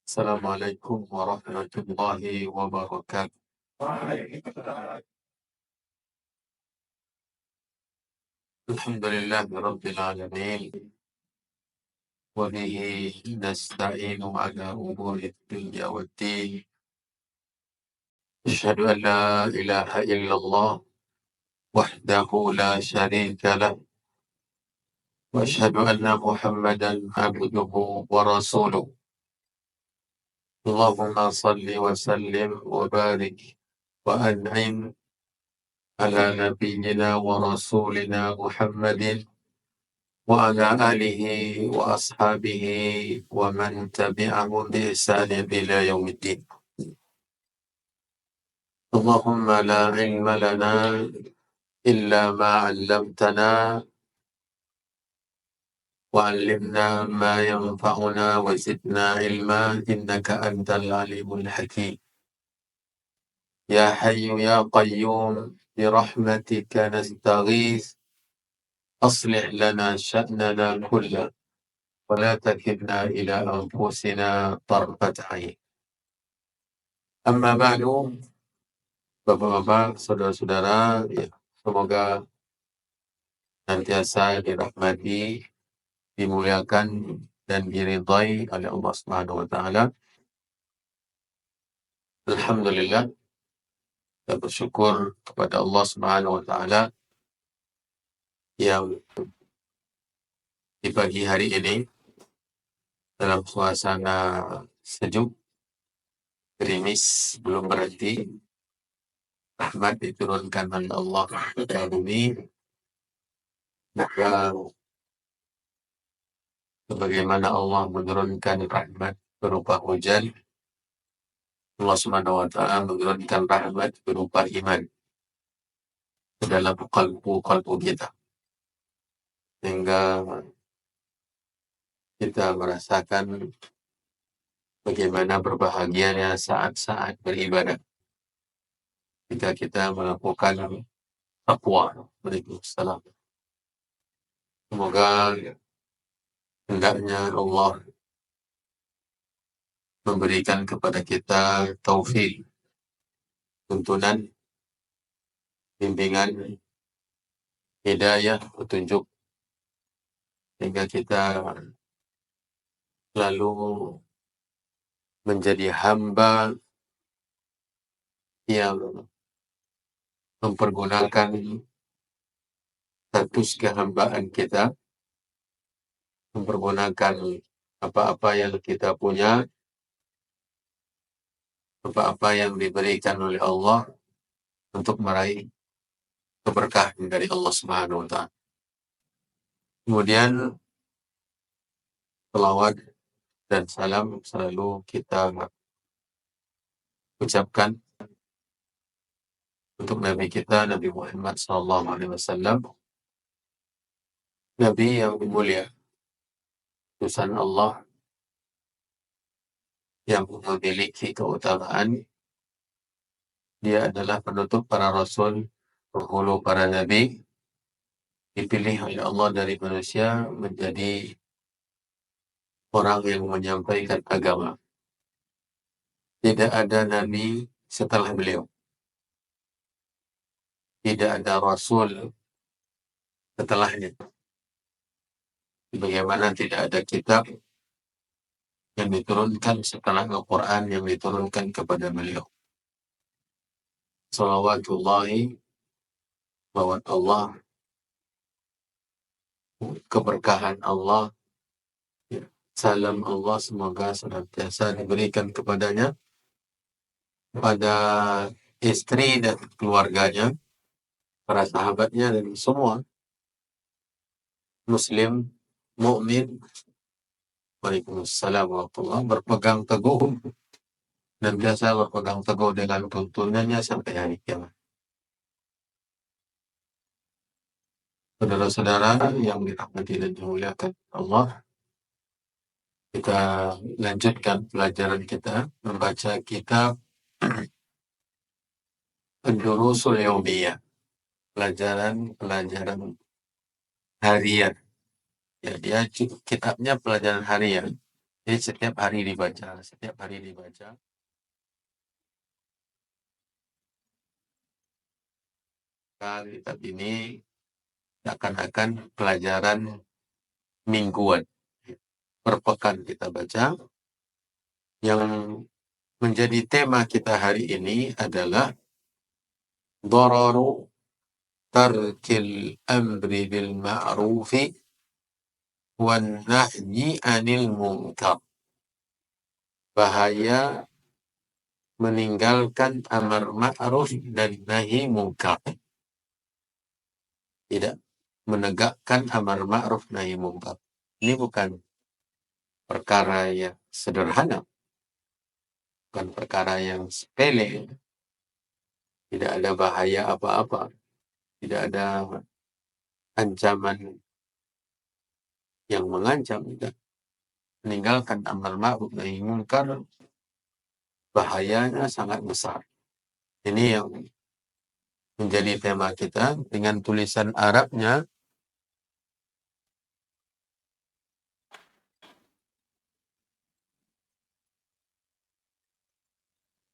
Assalamualaikum warahmatullahi wabarakatuh. Alhamdulillahi rabbil alamin wa bihi nasta'inu ala umuri dunya waddin. Asyhadu an la ilaha illallah wahdahu la syarika lah wa asyhadu anna Muhammadan abduhu wa rasuluh. Allahumma salli wa sallim wa barik wa an'im ala nabiyyina wa rasulina Muhammadin wa ala alihi wa ashabihi wa man tabi'ahum bi ihsanin ila yaumiddin. Allahumma la ilma lana illa ma 'allamtana wa 'allimna ma yanfa'una wa zidna ilma innaka antal alimul hakim. Ya hayyu ya qayyum bi rahmatika nastaghith aslih lana sya'nana kullahu wa la takilna ila anfusina tarfat 'ain. Amma ba'du, Bapak-bapak, saudara-saudara, ya, semoga nantiasa dirahmati, dimuliakan, dan diridhai oleh Allah Subhanahu wa Ta'ala. Alhamdulillah, kita bersyukur kepada Allah Subhanahu wa Ta'ala yang di pagi hari ini dalam suasana sejuk, gerimis, belum berhenti, rahmat diturunkan oleh Allah ke bumi. Maka sebagaimana Allah menurunkan rahmat berupa hujan, Allah Subhanahu wa Ta'ala menurunkan rahmat berupa iman ke dalam kalbu kita, sehingga kita merasakan bagaimana berbahagianya saat-saat beribadah jika kita melakukan taqwa. Waalaikumsalam. Semoga hendaknya Allah memberikan kepada kita taufik, tuntunan, bimbingan, hidayah, petunjuk, sehingga kita lalu menjadi hamba yang mempergunakan status kehambaan kita, mempergunakan apa-apa yang kita punya, apa-apa yang diberikan oleh Allah untuk meraih keberkahan dari Allah Subhanahu wa Ta'ala. Kemudian selawat dan salam selalu kita ucapkan untuk Nabi kita, Nabi Muhammad SAW, Nabi yang mulia, utusan Allah yang memiliki keutamaan. Dia adalah penutup para rasul, penghulu para nabi, dipilih oleh Allah dari manusia menjadi orang yang menyampaikan agama. Tidak ada nabi setelah beliau. Tidak ada rasul setelahnya. Bagaimana tidak ada kitab yang diturunkan setelah Al-Quran yang diturunkan kepada beliau. Salawatullahi, salawat Allah, keberkahan Allah, salam Allah semoga senantiasa diberikan kepadanya, pada istri dan keluarganya, para sahabatnya, dan semua muslim, mukmin, Waalaikumsalam warahmatullahi wabarakatuh, berpegang teguh dan biasa berpegang teguh dengan tuntunannya sampai hari kiamat. Saudara-saudara yang dirahmati dan dimuliakan Allah, kita lanjutkan pelajaran kita membaca kitab Ad-Durusul Yaumiyah, pelajaran harian. Ya, dia kitabnya pelajaran harian Jadi setiap hari dibaca. Kitab ini seakan-akan pelajaran mingguan. Per pekan kita baca. Yang menjadi tema kita hari ini adalah dararu tarkil amri bil ma'rufi wan nahyi anil munkar. Bahaya meninggalkan amar ma'ruf dan nahi munkar. Tidak menegakkan amar ma'ruf nahi munkar. Ini bukan perkara yang sederhana, bukan perkara yang sepele. Tidak ada bahaya apa-apa, tidak ada ancaman yang mengancam. Tidak. Meninggalkan amar ma'ruf nahi munkar bahayanya sangat besar. Ini yang menjadi tema kita dengan tulisan Arabnya.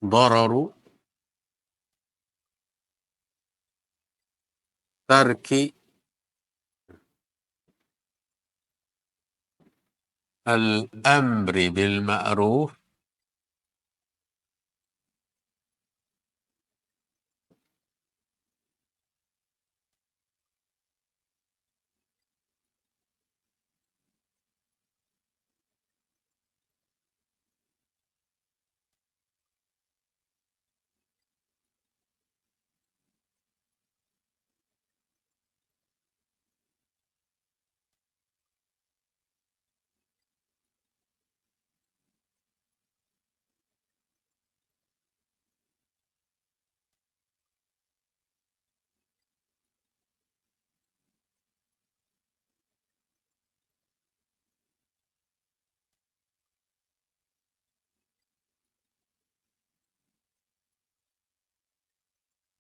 Dararu tarki al-amri bil ma'ruf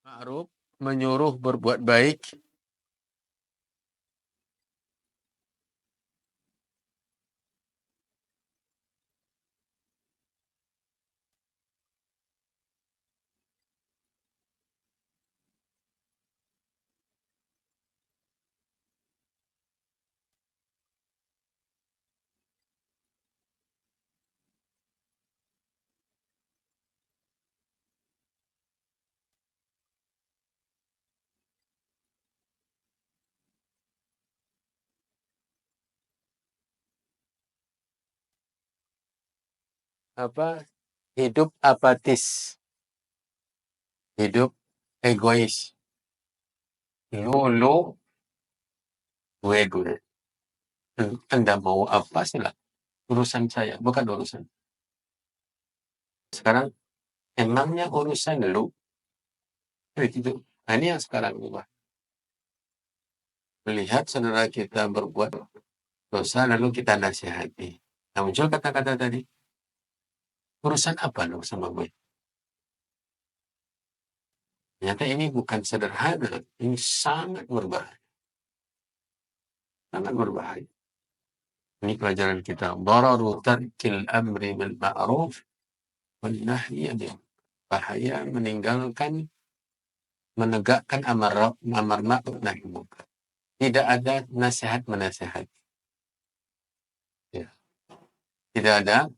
ma'ruf menyuruh berbuat baik, hidup apatis, hidup egois. Lu, gue. Anda mau apa sih lah? Urusan saya, bukan urusan. Sekarang emangnya urusan lu? Itu. Nah, ini yang sekarang ubah. Melihat saudara kita berbuat dosa, lalu kita nasihati. Nah, muncul kata-kata tadi, urusan apa lu sama gue? Ternyata ini bukan sederhana, ini sangat berbahaya. Sangat berbahaya. Ini pelajaran kita. Dararu tarkil amri bil ma'ruf wan nahyi anil. Bahaya menegakkan amar ma'ruf nahi munkar. Tidak ada nasihat menasihat. Ya. Tidak ada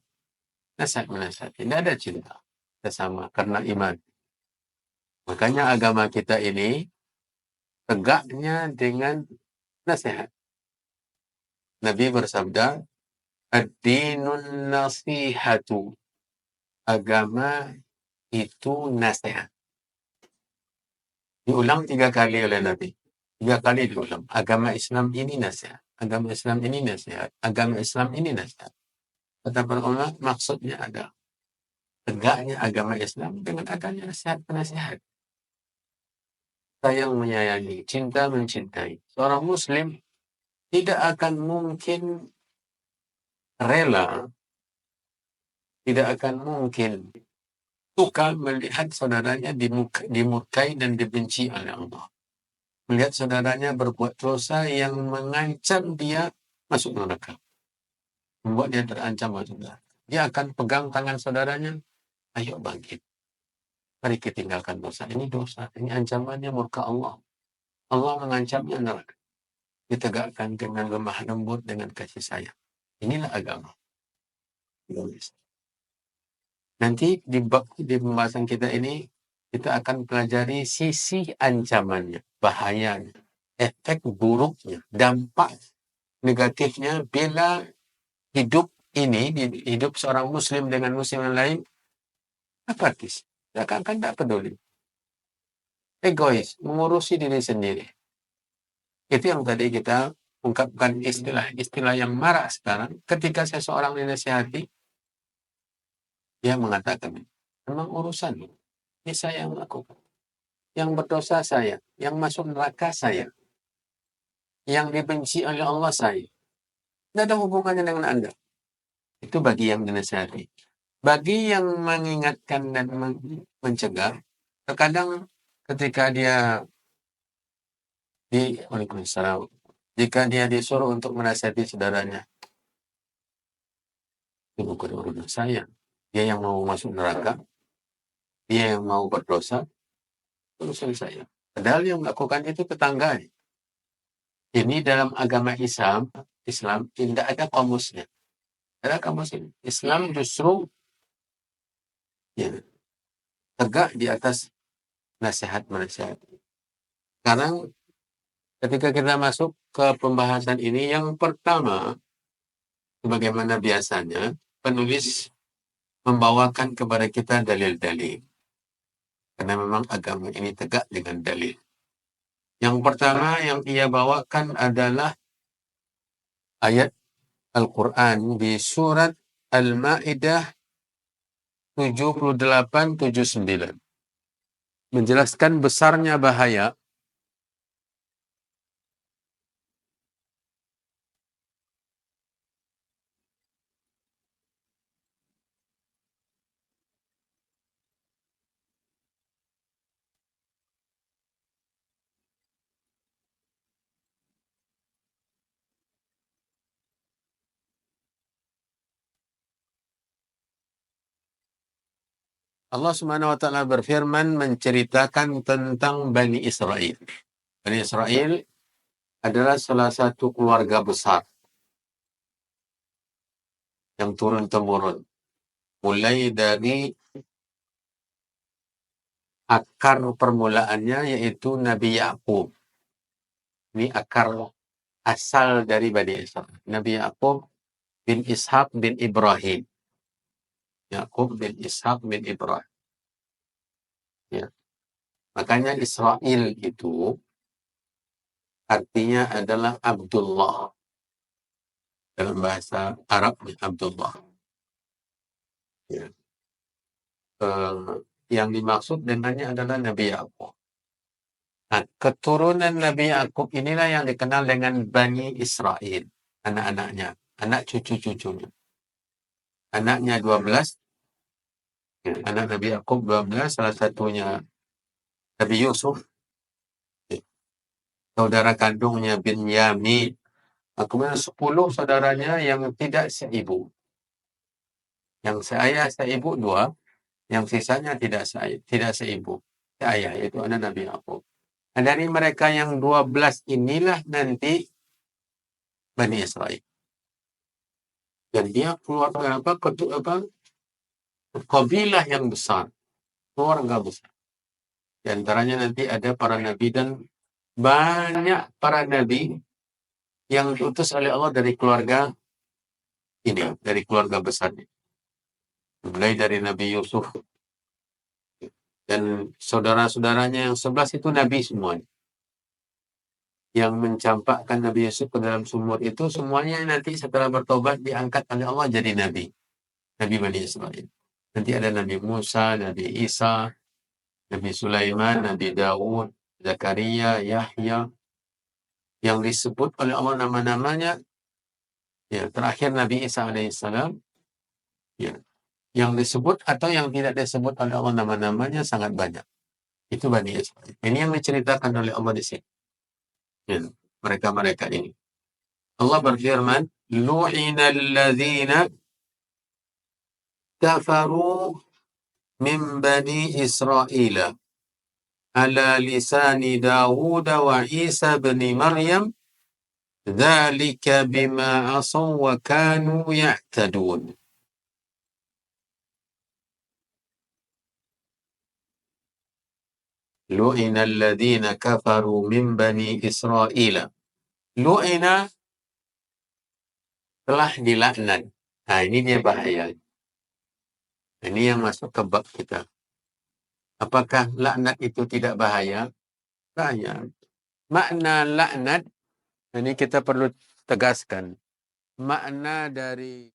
nasihat menasihat. Tidak ada cinta sesama karena iman. Makanya agama kita ini tegaknya dengan nasihat. Nabi bersabda, ad-dinun nasihatu. Agama itu nasihat. Diulang 3 kali oleh Nabi. 3 kali diulang. Agama Islam ini nasihat. Agama Islam ini nasihat. Agama Islam ini nasihat. Kata para ulama, maksudnya ada tegaknya agama Islam dengan adanya nasihat-penasihat. Sayang menyayangi, cinta mencintai. Seorang Muslim tidak akan mungkin rela, tidak akan mungkin suka melihat saudaranya dimurkai dan dibenci oleh Allah. Melihat saudaranya berbuat dosa yang mengancam dia masuk neraka. membuat dia terancam masuk neraka. Dia akan pegang tangan saudaranya, ayo bangkit. Mari kita tinggalkan dosa. Ini dosa. Ini ancamannya murka Allah. Allah mengancamnya neraka. Ditegakkan dengan lemah lembut, dengan kasih sayang. Inilah agama. Nanti di pembahasan kita ini, kita akan pelajari sisi ancamannya, bahayanya, efek buruknya, dampak negatifnya bila hidup ini, hidup seorang muslim dengan muslim yang lain, apatis. Kan tak peduli. Egois, mengurusi diri sendiri. Itu yang tadi kita ungkapkan istilah yang marak sekarang. Ketika seseorang dinasihati, dia mengatakan, memang urusan ini saya yang melakukan. Yang berdosa saya, yang masuk neraka saya, yang dibenci oleh Allah saya. Tidak ada hubungannya dengan Anda. Itu bagi yang dinasihati. Bagi yang mengingatkan dan mencegah, terkadang ketika dia jika dia disuruh untuk menasihati saudaranya, itu bukan urusan saya. Dia yang mau masuk neraka, dia yang mau berdosa, urusan saya. Padahal yang melakukan itu tetangganya. Ini dalam agama Islam tidak ada kamusnya. Ada kamus ini. Islam justru tegak di atas nasihat-nasihat. Sekarang ketika kita masuk ke pembahasan ini, yang pertama, sebagaimana biasanya, penulis membawakan kepada kita dalil-dalil. Karena memang agama ini tegak dengan dalil. Yang pertama yang ia bawakan adalah ayat Al-Quran di surat Al-Ma'idah 78-79. Menjelaskan besarnya bahaya Allah Subhanahu wa taala berfirman menceritakan tentang Bani Israel. Bani Israel adalah salah satu keluarga besar yang turun-temurun. Mulai dari akar permulaannya yaitu Nabi Yakub. Ini akar asal dari Bani Israel. Nabi Yakub bin Ishaq bin Ibrahim. Yakub bin Ishaq bin Ibrahim. Ya. Makanya Israel itu artinya adalah Abdullah. Dalam bahasa Arab, Abdullah. Ya. Yang dimaksud dengannya adalah Nabi Yakub. Nah, keturunan Nabi Yakub inilah yang dikenal dengan Bani Israel. Anak-anaknya, anak cucu-cucunya. Anaknya 12, anak Nabi Yakub 12, salah satunya Nabi Yusuf, saudara kandungnya Binyamin, kemudian 10 saudaranya yang tidak seibu. Yang seayah seibu 2, yang sisanya tidak seibu. Seayah, yaitu anak Nabi Yakub. Nah, dari mereka yang 12 inilah nanti Bani Israel. Dan dia keluarga kabilah yang besar, keluarga besar. Di antaranya nanti ada para nabi dan banyak para nabi yang diutus oleh Allah dari keluarga ini, dari keluarga besar ini. Mulai dari Nabi Yusuf dan saudara-saudaranya yang 11 itu nabi semuanya. Yang mencampakkan Nabi Yusuf ke dalam sumur itu semuanya nanti setelah bertobat diangkat oleh Allah jadi nabi. Nabi Bani Israel. Nanti ada Nabi Musa, Nabi Isa, Nabi Sulaiman, Nabi Daud, Zakaria, Yahya, yang disebut oleh Allah nama-namanya. Ya, terakhir Nabi Isa alaihissalam. Ya, yang disebut atau yang tidak disebut oleh Allah nama-namanya sangat banyak. Itu Bani Israel. Ini yang diceritakan oleh Allah di sini. Ya, mereka-mereka ini. Allah berfirman, lu'ina alladhina kafaru min bani Israila ala lisani Dawud wa Isa bin Maryam dzalika bima asaw wa kanu ya'tadun. Lu'ina alladhina kafaru min bani Israila. Lu'ina telah dilaknat. Ini dia bahaya. Ini yang masuk ke bab kita. Apakah laknat itu tidak bahaya? Bahaya. Makna laknat, ini kita perlu tegaskan. Makna dari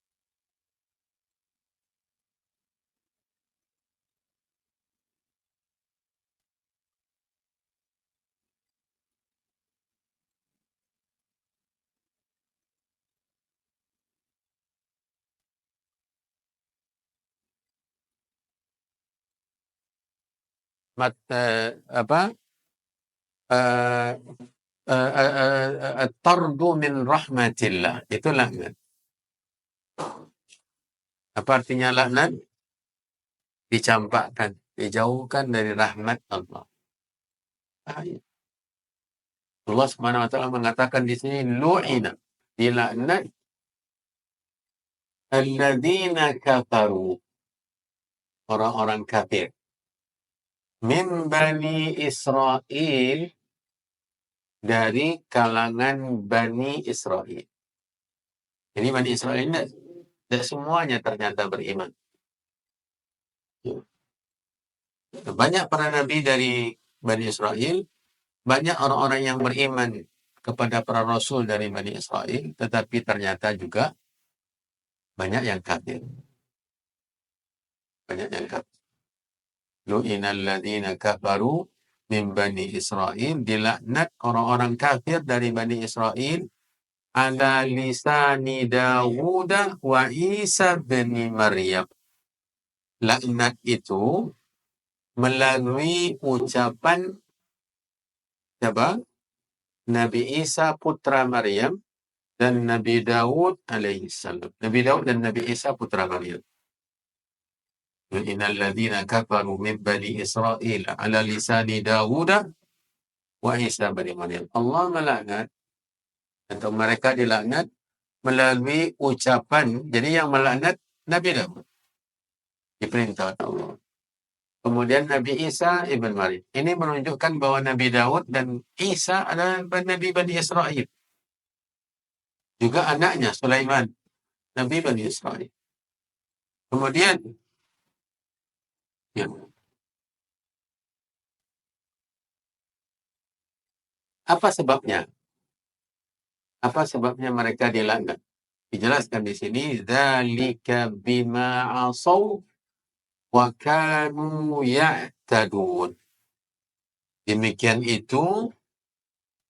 tardu min rahmatillah. Itu laknat. Apa artinya laknat? Dicampakkan, dijauhkan dari rahmat Allah. Allah Subhanahu wa taala mengatakan di sini lu'ina, dilaknat alladzina kafaru, orang-orang kafir, min bani Israel, dari kalangan Bani Israel. Jadi Bani Israel ini tidak semuanya ternyata beriman. Banyak para nabi dari Bani Israel, banyak orang-orang yang beriman kepada para rasul dari Bani Israel, tetapi ternyata juga banyak yang kafir. Banyak yang kafir. Lu'inal ladzina kafaru min Bani Israel, dilaknat orang-orang kafir dari Bani Israel ala lisani Dawud wa Isa bin Maryam. Laknat itu melalui ucapan siapa? Nabi Isa putra Maryam dan Nabi Daud alaihissalam. Nabi Daud dan Nabi Isa putra Maryam. Innal ladzina kafaru min bani Israil ala lisani Daud wa Isa bin Maryam. Allah melaknat atau mereka dilaknat melalui ucapan. Jadi yang melaknat Nabi Daud, diperintah Allah. Kemudian Nabi Isa ibn Maryam. Ini menunjukkan bahwa Nabi Daud dan Isa adalah Nabi Bani Israel. Juga anaknya Sulaiman, Nabi Bani Israel. Kemudian ya, apa sebabnya? Apa sebabnya mereka dilaknat? Dijelaskan di sini, dzalika bima asaw wa kanu ya'tadun. Demikian itu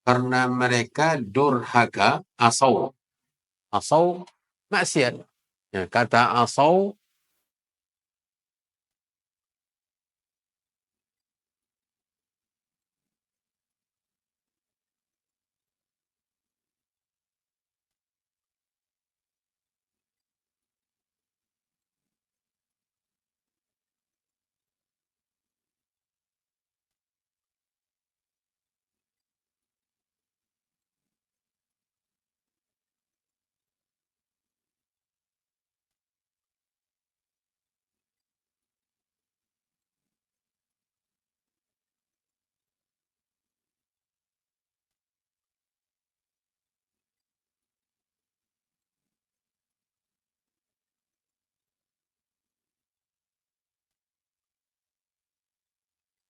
karena mereka durhaka. Asaw maksiat. Ya, kata asaw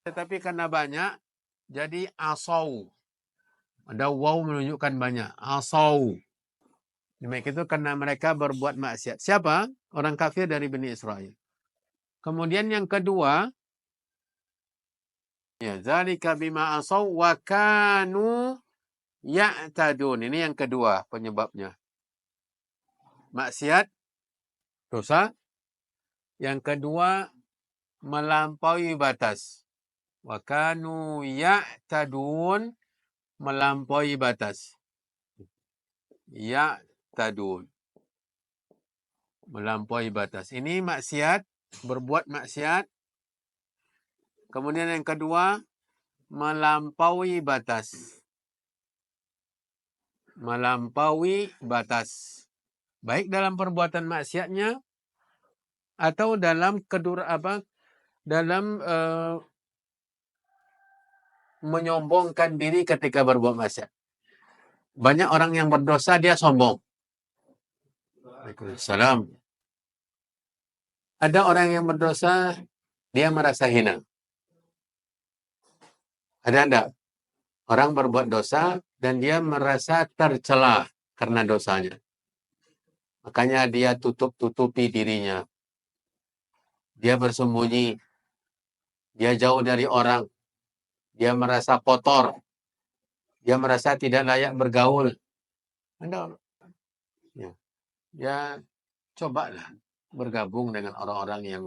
tetapi karena banyak jadi asaw. Ada waw menunjukkan banyak. Asaw. Demikian itu karena mereka berbuat maksiat. Siapa? Orang kafir dari Bani Israel. Kemudian yang kedua, ya, zalika bima asaw wa kanu ya'tadun. Ini yang kedua penyebabnya. Maksiat, dosa. Yang kedua, melampaui batas. Wa kanu ya'tadun, melampaui batas. Ya, ya'tadun. Melampaui batas. Ini maksiat, berbuat maksiat. Kemudian yang kedua, melampaui batas. Melampaui batas. Baik dalam perbuatan maksiatnya atau dalam menyombongkan diri ketika berbuat maksiat. Banyak orang yang berdosa dia sombong. Waalaikumsalam. Ada orang yang berdosa dia merasa hina. Ada enggak? Orang berbuat dosa dan dia merasa tercela karena dosanya. Makanya dia tutup-tutupi dirinya. Dia bersembunyi. Dia jauh dari orang. Dia merasa kotor. Dia merasa tidak layak bergaul. Ada. Ya, cobalah bergabung dengan orang-orang yang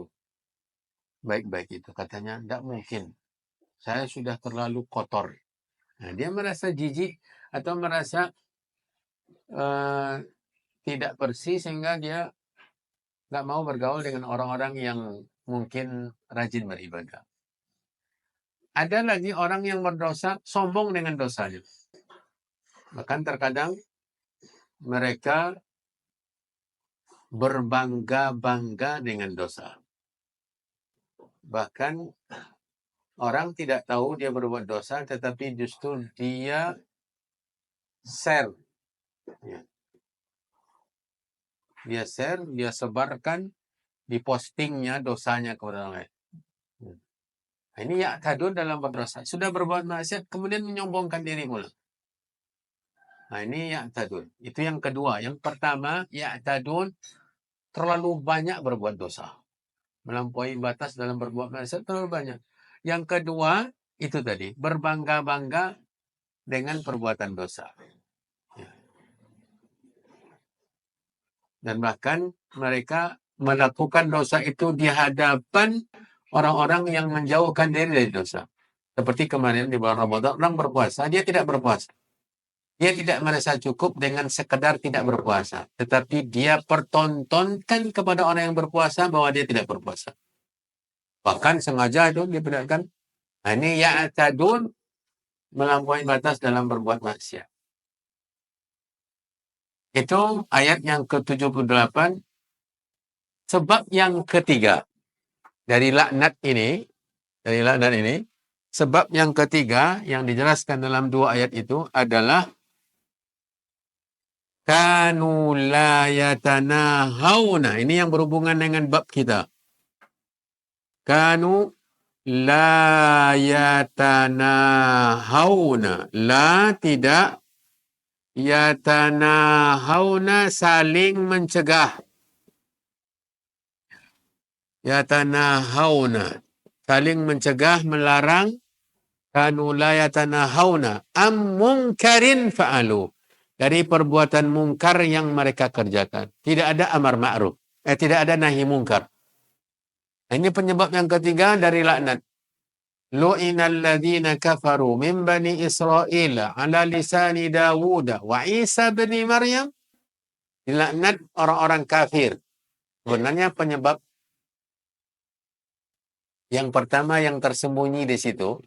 baik-baik itu. Katanya, tidak mungkin. Saya sudah terlalu kotor. Nah, dia merasa jijik atau merasa tidak bersih sehingga dia nggak mau bergaul dengan orang-orang yang mungkin rajin beribadah. Ada lagi orang yang berdosa sombong dengan dosanya. Bahkan terkadang mereka berbangga-bangga dengan dosa. Bahkan orang tidak tahu dia berbuat dosa, tetapi justru dia share. Dia share, dia sebarkan, dipostingnya dosanya kepada orang lain. Ini ya'tadun dalam berdosa. Sudah berbuat maksiat, kemudian menyombongkan diri pula. Nah, ini ya'tadun. Itu yang kedua. Yang pertama, ya'tadun terlalu banyak berbuat dosa. Melampaui batas dalam berbuat maksiat terlalu banyak. Yang kedua, itu tadi, berbangga-bangga dengan perbuatan dosa. Dan bahkan mereka melakukan dosa itu di hadapan orang-orang yang menjauhkan diri dari dosa. Seperti kemarin di bulan Ramadan, orang berpuasa, dia tidak berpuasa. Dia tidak merasa cukup dengan sekedar tidak berpuasa. Tetapi dia pertontonkan kepada orang yang berpuasa bahwa dia tidak berpuasa. Bahkan sengaja itu diperlihatkan. Nah, ini ya'tadun, melampaui batas dalam berbuat maksiat. Itu ayat yang ke-78. Sebab yang ketiga dari laknat ini, sebab yang ketiga yang dijelaskan dalam dua ayat itu adalah kanu la yatanahawna. Ini yang berhubungan dengan bab kita. Kanu la yatanahawna. La tidak, yatanahawna saling mencegah. Yatanahawna saling mencegah, melarang. Kanu la yatanahawna am munkarin fa'alu. Dari perbuatan mungkar yang mereka kerjakan. Tidak ada amar ma'ruf. Tidak ada nahi mungkar. Ini penyebab yang ketiga dari laknat. Lu'inal ladhina kafaru min bani Israel ala lisani Dawud wa Isa bin Maryam. Dilaknat orang-orang kafir. Sebenarnya penyebab yang pertama yang tersembunyi di situ,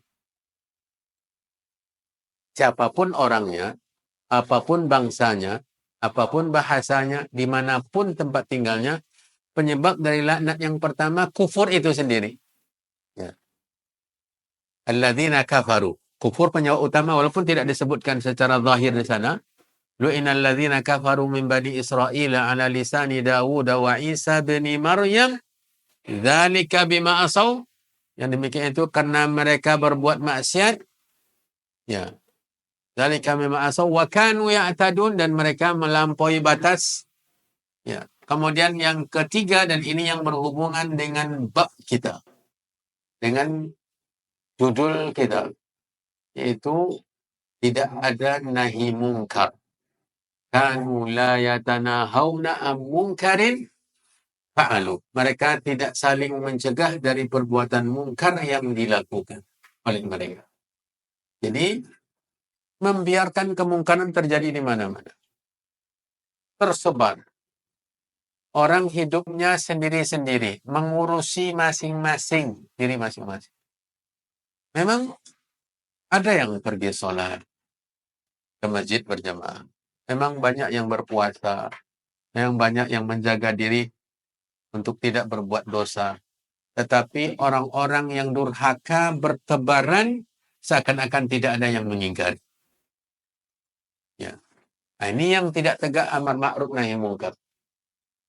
siapapun orangnya, apapun bangsanya, apapun bahasanya, dimanapun tempat tinggalnya, penyebab dari laknat yang pertama kufur itu sendiri. Ya. Alladzina kafaru. Kufur penyebab utama walaupun tidak disebutkan secara zahir di sana. Lu'inal ladzina kafaru min bani Israel ala lisani Dawud wa Isa bin Maryam. Dzalika bima asaw. Yang demikian itu karena mereka berbuat maksiat. Ya. Dzalika bima asaw wa kanu ya'tadun, dan mereka melampaui batas. Ya. Kemudian yang ketiga, dan ini yang berhubungan dengan bab kita, dengan judul kita, yaitu tidak ada nahi mungkar. Kanu la yatanahawna am munkarin fa'alu. Mereka tidak saling mencegah dari perbuatan mungkar yang dilakukan oleh mereka. Jadi membiarkan kemungkaran terjadi di mana-mana. tersebar. Orang hidupnya sendiri-sendiri, mengurusi masing-masing diri masing-masing. Memang ada yang pergi sholat ke masjid berjamaah. Memang banyak yang berpuasa. Memang banyak yang menjaga diri untuk tidak berbuat dosa. Tetapi orang-orang yang durhaka bertebaran seakan-akan tidak ada yang mengingkari. Ya. Nah, ini yang tidak tegak amar ma'ruf nahi munkar.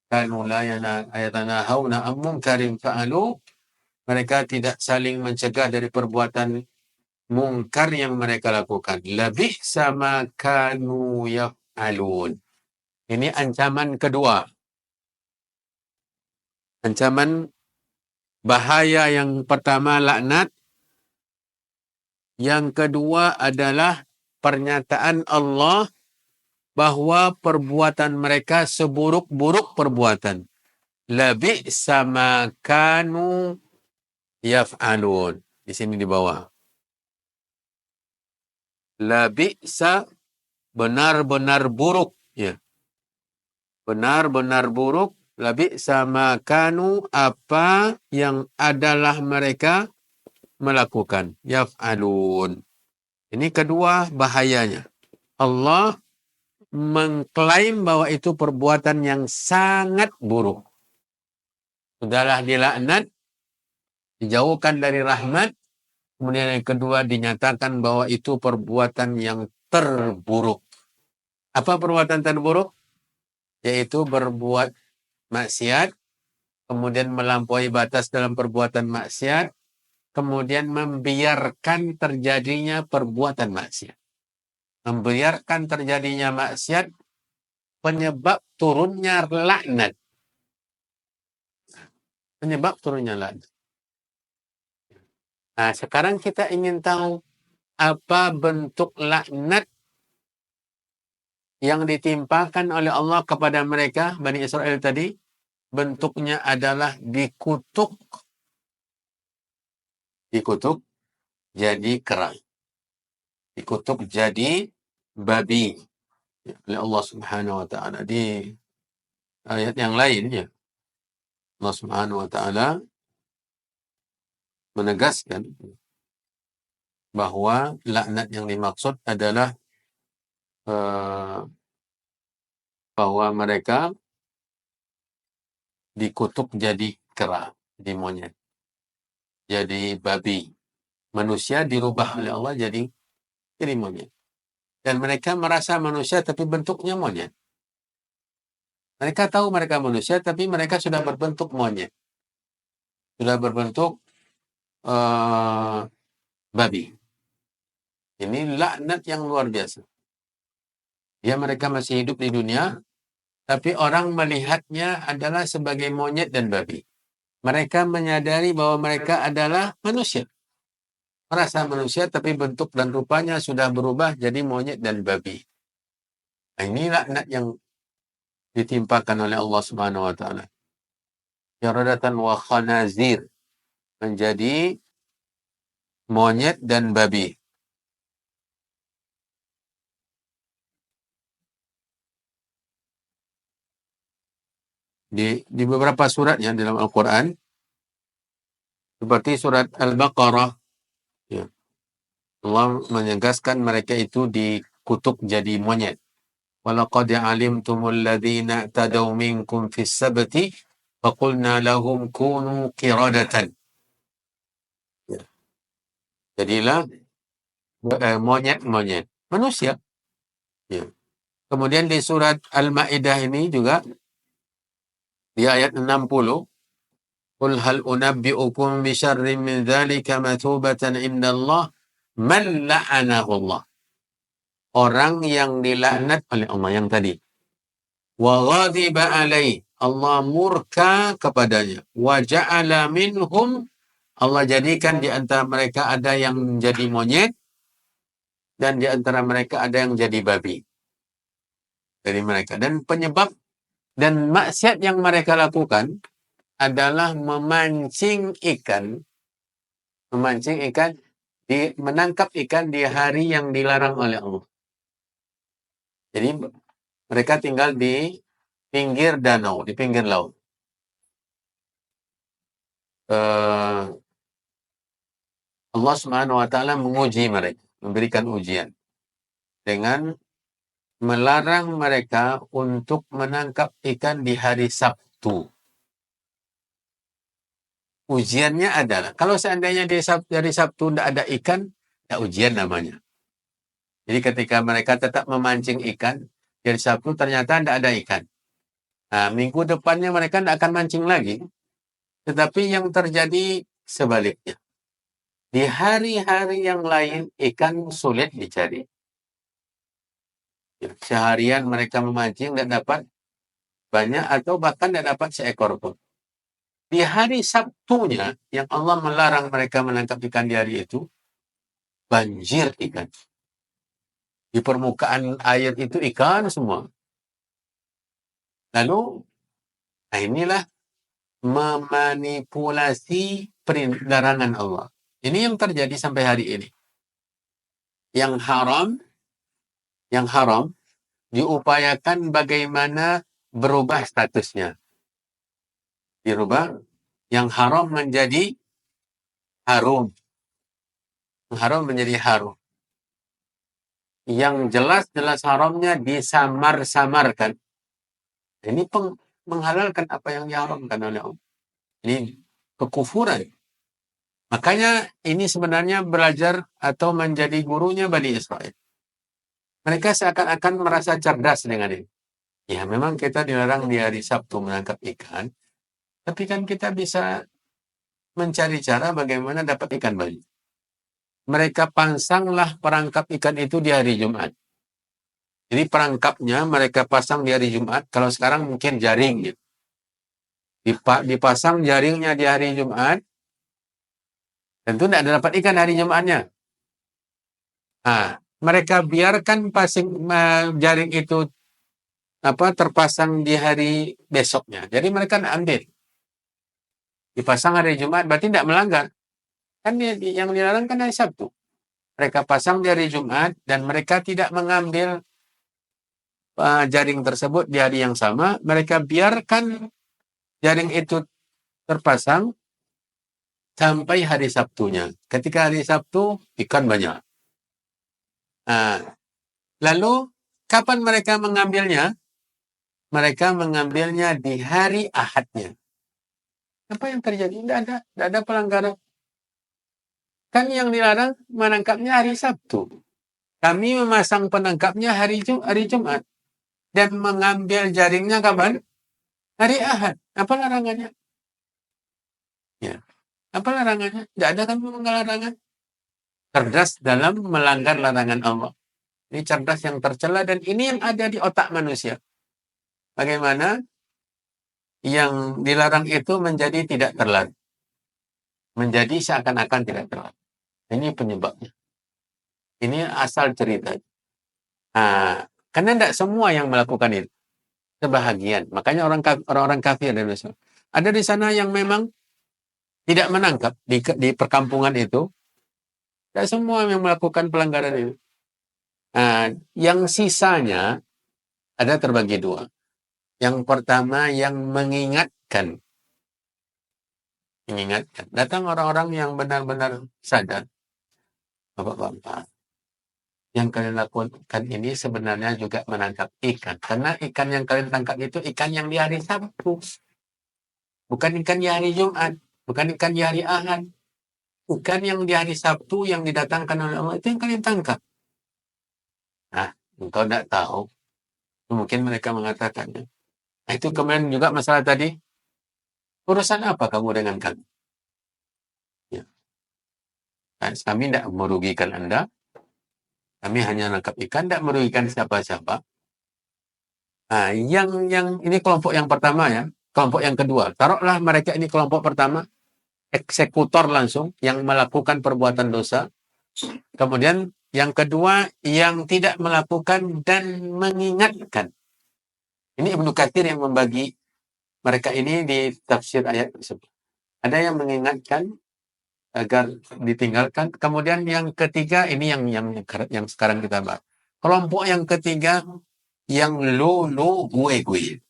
Kanu la yatanahawna an munkarin fa'alu. Mereka tidak saling mencegah dari perbuatan mungkar yang mereka lakukan. Labih sama kanu yaf'alun. Ini ancaman kedua. Ancaman bahaya yang pertama laknat. Yang kedua adalah pernyataan Allah bahwa perbuatan mereka seburuk-buruk perbuatan. Labih sama kanu yaf'alun. Di sini di bawah. Labisa benar-benar buruk. Ya. Benar-benar buruk. Labisa makanu apa yang adalah mereka melakukan. Yaf'alun. Ini kedua bahayanya. Allah mengklaim bahwa itu perbuatan yang sangat buruk. Sudahlah dilaknat, dijauhkan dari rahmat. Kemudian yang kedua dinyatakan bahwa itu perbuatan yang terburuk. Apa perbuatan terburuk? Yaitu berbuat maksiat, kemudian melampaui batas dalam perbuatan maksiat, kemudian membiarkan terjadinya perbuatan maksiat. Membiarkan terjadinya maksiat penyebab turunnya laknat. Penyebab turunnya laknat. Nah, sekarang kita ingin tahu apa bentuk laknat yang ditimpakan oleh Allah kepada mereka, Bani Israel tadi. Bentuknya adalah dikutuk. Dikutuk jadi kera. Dikutuk jadi babi oleh Allah Subhanahu wa taala. Di ayat yang lain ya, Allah Subhanahu wa taala menegaskan bahwa laknat yang dimaksud adalah bahwa mereka dikutuk jadi kera, jadi monyet, jadi babi. Manusia dirubah oleh Allah jadi monyet. Dan mereka merasa manusia tapi bentuknya monyet. Mereka tahu mereka manusia tapi mereka sudah berbentuk monyet. Sudah berbentuk babi. Ini laknat yang luar biasa. Ya, mereka masih hidup di dunia, tapi orang melihatnya adalah sebagai monyet dan babi. Mereka menyadari bahwa mereka adalah manusia. Merasa manusia, tapi bentuk dan rupanya sudah berubah jadi monyet dan babi. Nah, ini laknat yang ditimpakan oleh Allah Subhanahu wa taala. Yaradatan wa khanazir, menjadi monyet dan babi. Di beberapa suratnya dalam Al-Quran, seperti surat Al-Baqarah, ya, Allah menegaskan mereka itu dikutuk jadi monyet. Walaqad alimtumul ladzina tadaw minkum fis sabti faqulna lahum kunu qiradatan. Ya. Jadilah monyet-monyet, manusia. Ya. Kemudian di surat Al-Maidah ini juga di ayat 60, qul hal unabbi'ukum bi syarrin min dzalika mathubatan indallah man la'anahu Allah. Orang yang dilaknat oleh Allah yang tadi. Wa ghadiba alaih, Allah murka kepadanya. Wa ja'ala minhum, Allah jadikan di antara mereka ada yang menjadi monyet dan di antara mereka ada yang jadi babi. Dari mereka. Dan penyebab dan maksiat yang mereka lakukan adalah memancing ikan, menangkap ikan di hari yang dilarang oleh Allah. Jadi Mereka tinggal di pinggir danau, di pinggir laut. Allah Subhanahu wa taala menguji mereka, memberikan ujian dengan melarang mereka untuk menangkap ikan di hari Sabtu. Ujiannya adalah kalau seandainya di hari Sabtu tidak ada ikan, ya ujian namanya. Jadi ketika mereka tetap memancing ikan, di hari Sabtu ternyata tidak ada ikan. Nah, minggu depannya mereka tidak akan mancing lagi. Tetapi yang terjadi sebaliknya. Di hari-hari yang lain, ikan sulit dicari. Seharian mereka memancing tidak dapat banyak atau bahkan tidak dapat seekor pun. Di hari Sabtunya, yang Allah melarang mereka menangkap ikan di hari itu, banjir ikan. Di permukaan air itu ikan semua. Lalu, inilah memanipulasi larangan Allah. Ini yang terjadi sampai hari ini. Yang haram diupayakan bagaimana berubah statusnya. Dirubah, yang haram menjadi harum. Yang haram menjadi harum. Yang jelas-jelas haramnya disamar-samarkan. Ini menghalalkan apa yang diharamkan oleh Allah. Ini kekufuran. Makanya ini sebenarnya belajar atau menjadi gurunya Bani Israel. Mereka seakan-akan merasa cerdas dengan ini. Ya memang kita dilarang di hari Sabtu menangkap ikan, tapi kan kita bisa mencari cara bagaimana dapat ikan banyak. Mereka pasanglah perangkap ikan itu di hari Jumat. Jadi perangkapnya mereka pasang di hari Jumat, kalau sekarang mungkin jaring. Gitu. Dipasang jaringnya di hari Jumat, tentu tidak ada dapat ikan hari Jumatnya. Nah, mereka biarkan jaring itu terpasang di hari besoknya. Jadi mereka tidak ambil. Dipasang hari Jumat, berarti tidak melanggar. Kan yang dilarang kan hari Sabtu. Mereka pasang di hari Jumat dan mereka tidak mengambil jaring tersebut di hari yang sama. Mereka biarkan jaring itu terpasang sampai hari Sabtunya. Ketika hari Sabtu, ikan banyak. Lalu, kapan mereka mengambilnya? Mereka mengambilnya di hari Ahadnya. Apa yang terjadi? Tidak ada pelanggaran. Kan yang dilarang menangkapnya hari Sabtu. Kami memasang penangkapnya hari Jumat. Dan mengambil jaringnya kapan? Hari Ahad. Apa larangannya? Ya. Apa larangannya? Tidak ada kan larangan. Cerdas dalam melanggar larangan Allah. Ini cerdas yang tercela dan ini yang ada di otak manusia. Bagaimana yang dilarang itu menjadi tidak terlarang. Menjadi seakan-akan tidak terlarang. Ini penyebabnya. Ini asal cerita. Karena tidak semua yang melakukan itu. Sebahagian. Makanya orang-orang kafir ada di sana yang memang tidak menangkap di perkampungan itu. Tidak semua yang melakukan pelanggaran itu. Yang sisanya ada terbagi dua. Yang pertama yang mengingatkan. Datang orang-orang yang benar-benar sadar. Bapak-bapak, yang kalian lakukan ini sebenarnya juga menangkap ikan. Karena ikan yang kalian tangkap itu ikan yang di hari Sabtu. Bukan ikan di hari Jumat. Bukan ikan di hari Ahad. Ikan yang di hari Sabtu yang didatangkan oleh Allah itu yang kalian tangkap. Nah, engkau tidak tahu. Mungkin mereka mengatakannya. Nah, itu kemudian juga masalah tadi. Urusan apa kamu dengan kami? Ya. Nah, kami tidak merugikan Anda. Kami hanya nangkap ikan, tidak merugikan siapa-siapa. Nah, yang ini kelompok yang pertama ya. Kelompok yang kedua. Taruhlah mereka ini kelompok pertama. Eksekutor langsung yang melakukan perbuatan dosa. Kemudian yang kedua yang tidak melakukan dan mengingatkan. Ini Ibnu Katsir yang membagi mereka ini di tafsir ayat tersebut. Ada yang mengingatkan agar ditinggalkan. Kemudian yang ketiga ini yang sekarang kita bahas. Kelompok yang ketiga yang lu gue.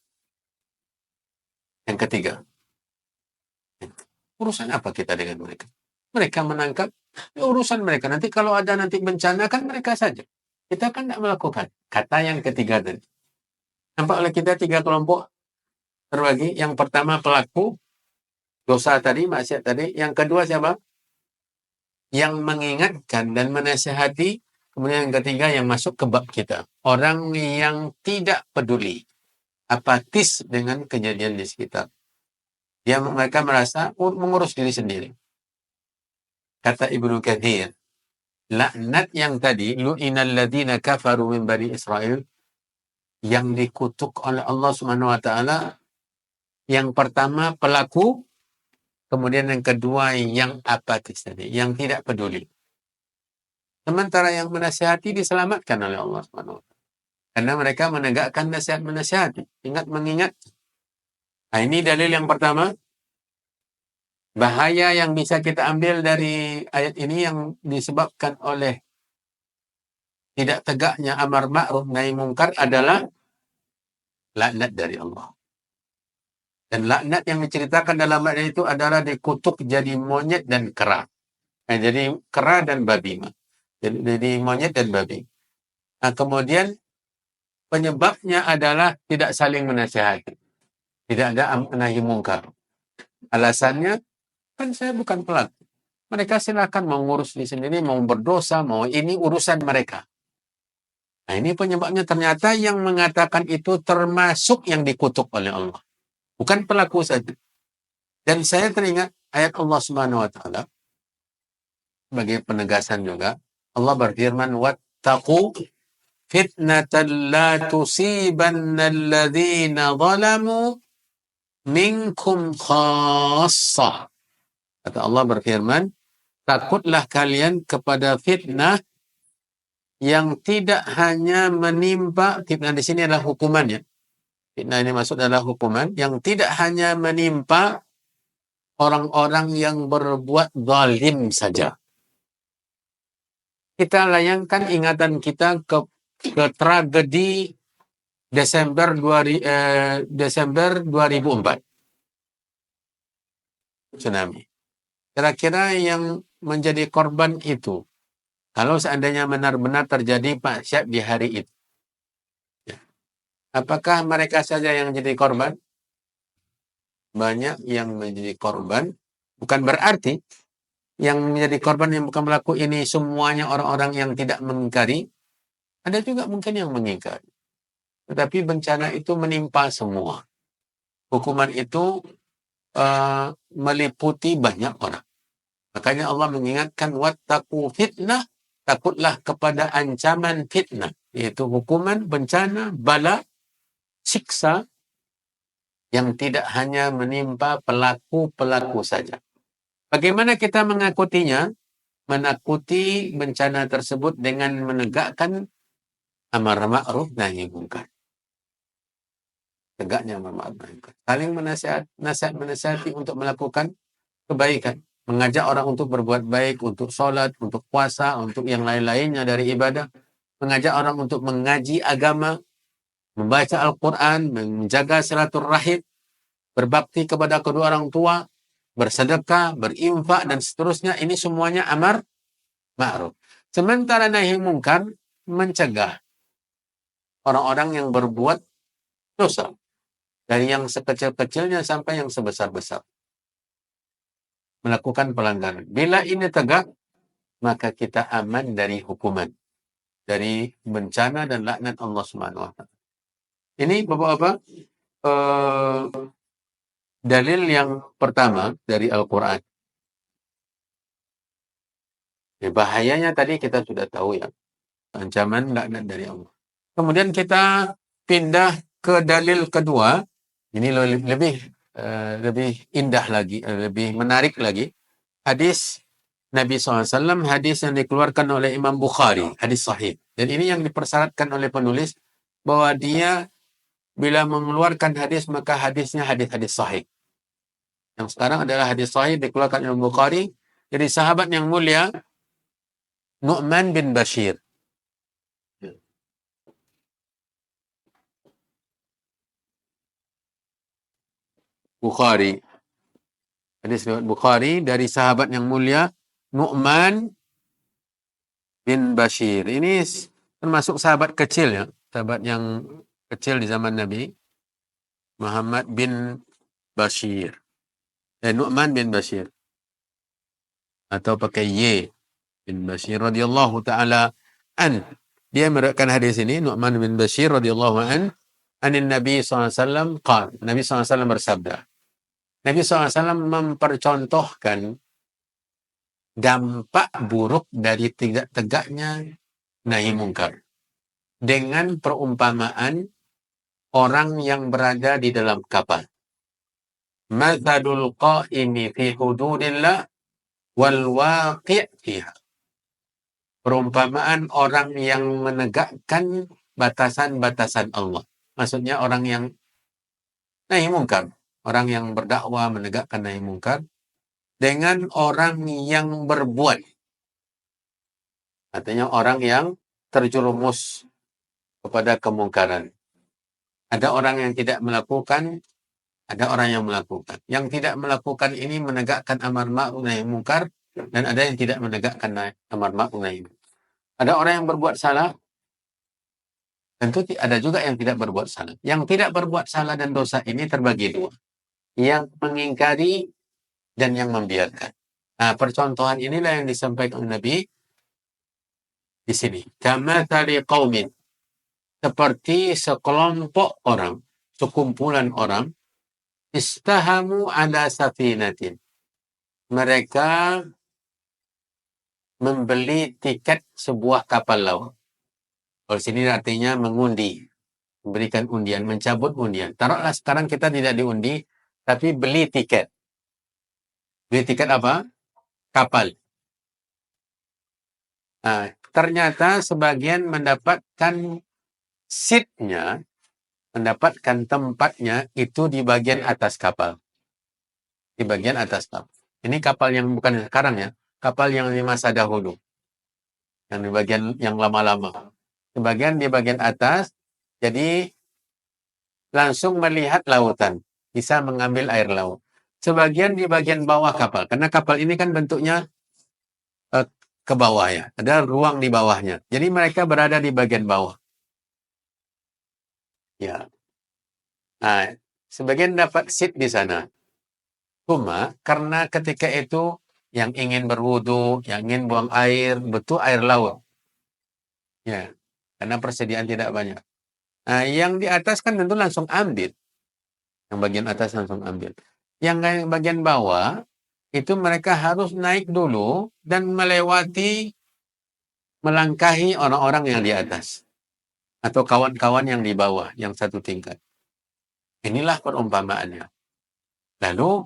Yang ketiga, urusan apa kita dengan mereka? Mereka menangkap, urusan mereka. Nanti kalau ada nanti bencana kan mereka saja. Kita kan tidak melakukan. Kata yang ketiga tadi. Nampak oleh kita tiga kelompok terbagi. Yang pertama pelaku dosa tadi, maksiat tadi. Yang kedua siapa? Yang mengingatkan dan menasihati. Kemudian yang ketiga yang masuk ke bab kita. Orang yang tidak peduli, apatis dengan kejadian di sekitar. Mereka merasa mengurus diri sendiri. Kata Ibnu Katsir, laknat yang tadi, lu'inal ladzina kafaru min bani Israel, yang dikutuk oleh Allah Subhanahu wa taala, yang pertama pelaku, kemudian yang kedua yang apatis tadi, yang tidak peduli. Sementara yang menasihati diselamatkan oleh Allah Subhanahu wa taala. Karena mereka menegakkan nasihat menasihati, ingat mengingat. Nah, ini dalil yang pertama. Bahaya yang bisa kita ambil dari ayat ini yang disebabkan oleh tidak tegaknya amar ma'ruf nahi mungkar adalah laknat dari Allah. Dan laknat yang diceritakan dalam ayat itu adalah dikutuk jadi monyet dan kera. Jadi kera dan babi. Jadi monyet dan babi. Nah, kemudian penyebabnya adalah tidak saling menasihati. Tidak ada nahi mungkar. Alasannya, kan saya bukan pelaku. Mereka silakan mau ngurus di sendiri, mau berdosa, mau ini urusan mereka. Nah, ini penyebabnya ternyata yang mengatakan itu termasuk yang dikutuk oleh Allah. Bukan pelaku saja. Dan saya teringat ayat Allah Subhanahu wa taala sebagai penegasan juga. Allah berfirman, "Wattaqu fitnatan la tusibanna alladhina zalamu minkum khassah." Kata Allah berfirman, takutlah kalian kepada fitnah yang tidak hanya menimpa, fitnah di sini adalah hukumannya. Fitnah ini maksud adalah hukuman yang tidak hanya menimpa orang-orang yang berbuat zalim saja. Kita layangkan ingatan kita ke tragedi Desember 2004. Tsunami. Kira-kira yang menjadi korban itu, kalau seandainya benar-benar terjadi maksiat di hari itu, apakah mereka saja yang jadi korban? Banyak yang menjadi korban. Bukan berarti yang menjadi korban yang bukan pelaku ini semuanya orang-orang yang tidak mengingkari. Ada juga mungkin yang mengingkari. Tetapi bencana itu menimpa semua. Hukuman itu meliputi banyak orang. Makanya Allah mengingatkan, wattaqu fitnah, takutlah kepada ancaman fitnah, yaitu hukuman, bencana, bala, siksa yang tidak hanya menimpa pelaku-pelaku saja. Bagaimana kita mengakutinya? Menakuti bencana tersebut dengan menegakkan amar ma'ruf nahi mungkar. Tegaknya amar ma'ruf nahi mungkar. Saling menasihati untuk melakukan kebaikan. Mengajak orang untuk berbuat baik, untuk sholat, untuk puasa, untuk yang lain-lainnya dari ibadah. Mengajak orang untuk mengaji agama, membaca Al-Quran, menjaga silaturahim, berbakti kepada kedua orang tua, bersedekah, berinfak, dan seterusnya. Ini semuanya amar ma'ruf. Sementara nahi mungkar mencegah orang-orang yang berbuat dosa. Dari yang sekecil-kecilnya sampai yang sebesar-besar. Melakukan pelanggaran. Bila ini tegak, maka kita aman dari hukuman. Dari bencana dan laknat Allah Subhanahu wa taala. Ini Bapak-Bapak, dalil yang pertama dari Al-Quran. Bahayanya tadi kita sudah tahu ya. Ancaman laknat dari Allah. Kemudian kita pindah ke dalil kedua. Ini lebih indah lagi, lebih menarik lagi. Hadis Nabi SAW, hadis yang dikeluarkan oleh Imam Bukhari, hadis sahih. Dan ini yang dipersyaratkan oleh penulis, bahwa dia bila mengeluarkan hadis, maka hadisnya hadis-hadis sahih. Yang sekarang adalah hadis sahih dikeluarkan oleh Imam Bukhari dari sahabat yang mulia Nu'man bin Bashir. Bukhari. Hadis riwayat Bukhari dari sahabat yang mulia Nu'man bin Bashir. Ini termasuk sahabat kecil ya, sahabat yang kecil di zaman Nabi, Muhammad bin Bashir. Nu'man bin Bashir atau pakai Y bin Bashir radhiyallahu taala an. Dia meriwayatkan hadis ini Nu'man bin Bashir radhiyallahu an anin Nabi SAW qala. Nabi SAW bersabda. Nabi SAW mempercontohkan dampak buruk dari tidak tegaknya nahi mungkar dengan perumpamaan orang yang berada di dalam kapal. Mathalul qa'imi fi hududillah wal waqi' fiha. Perumpamaan orang yang menegakkan batasan-batasan Allah. Maksudnya orang yang nahi mungkar, orang yang berdakwah menegakkan nahi mungkar dengan orang yang berbuat. Artinya orang yang terjerumus kepada kemungkaran. Ada orang yang tidak melakukan, ada orang yang melakukan. Yang tidak melakukan ini menegakkan amar ma'ruf nahi mungkar, dan ada yang tidak menegakkan amar ma'ruf nahi mungkar. Ada orang yang berbuat salah, tentu ada juga yang tidak berbuat salah. Yang tidak berbuat salah dan dosa ini terbagi dua. Yang mengingkari dan yang membiarkan. Nah, percontohan inilah yang disampaikan Nabi di sini. Kamathali qaumin, seperti sekelompok orang, sekumpulan orang, istahamu ala safinatin. Mereka membeli tiket sebuah kapal laut. Kalau sini artinya mengundi, memberikan undian, mencabut undian. Taruhlah sekarang kita tidak diundi, tapi beli tiket. Beli tiket apa? Kapal. Nah, ternyata sebagian mendapatkan seatnya, mendapatkan tempatnya itu di bagian atas kapal. Di bagian atas kapal. Ini kapal yang bukan sekarang ya, kapal yang di masa dahulu. Yang di bagian yang lama-lama. Sebagian di bagian atas, jadi langsung melihat lautan. Bisa mengambil air laut. Sebagian di bagian bawah kapal. Karena kapal ini kan bentuknya ke bawah ya. Ada ruang di bawahnya. Jadi mereka berada di bagian bawah. Ya. Nah, sebagian dapat seat di sana. Cuma karena ketika itu yang ingin berwudu, yang ingin buang air, betul air laut. Ya. Karena persediaan tidak banyak. Nah, yang di atas kan tentu langsung ambil. Yang bagian atas langsung ambil. Yang bagian bawah itu mereka harus naik dulu dan melangkahi orang-orang yang di atas. Atau kawan-kawan yang di bawah, yang satu tingkat. Inilah perumpamaannya. Lalu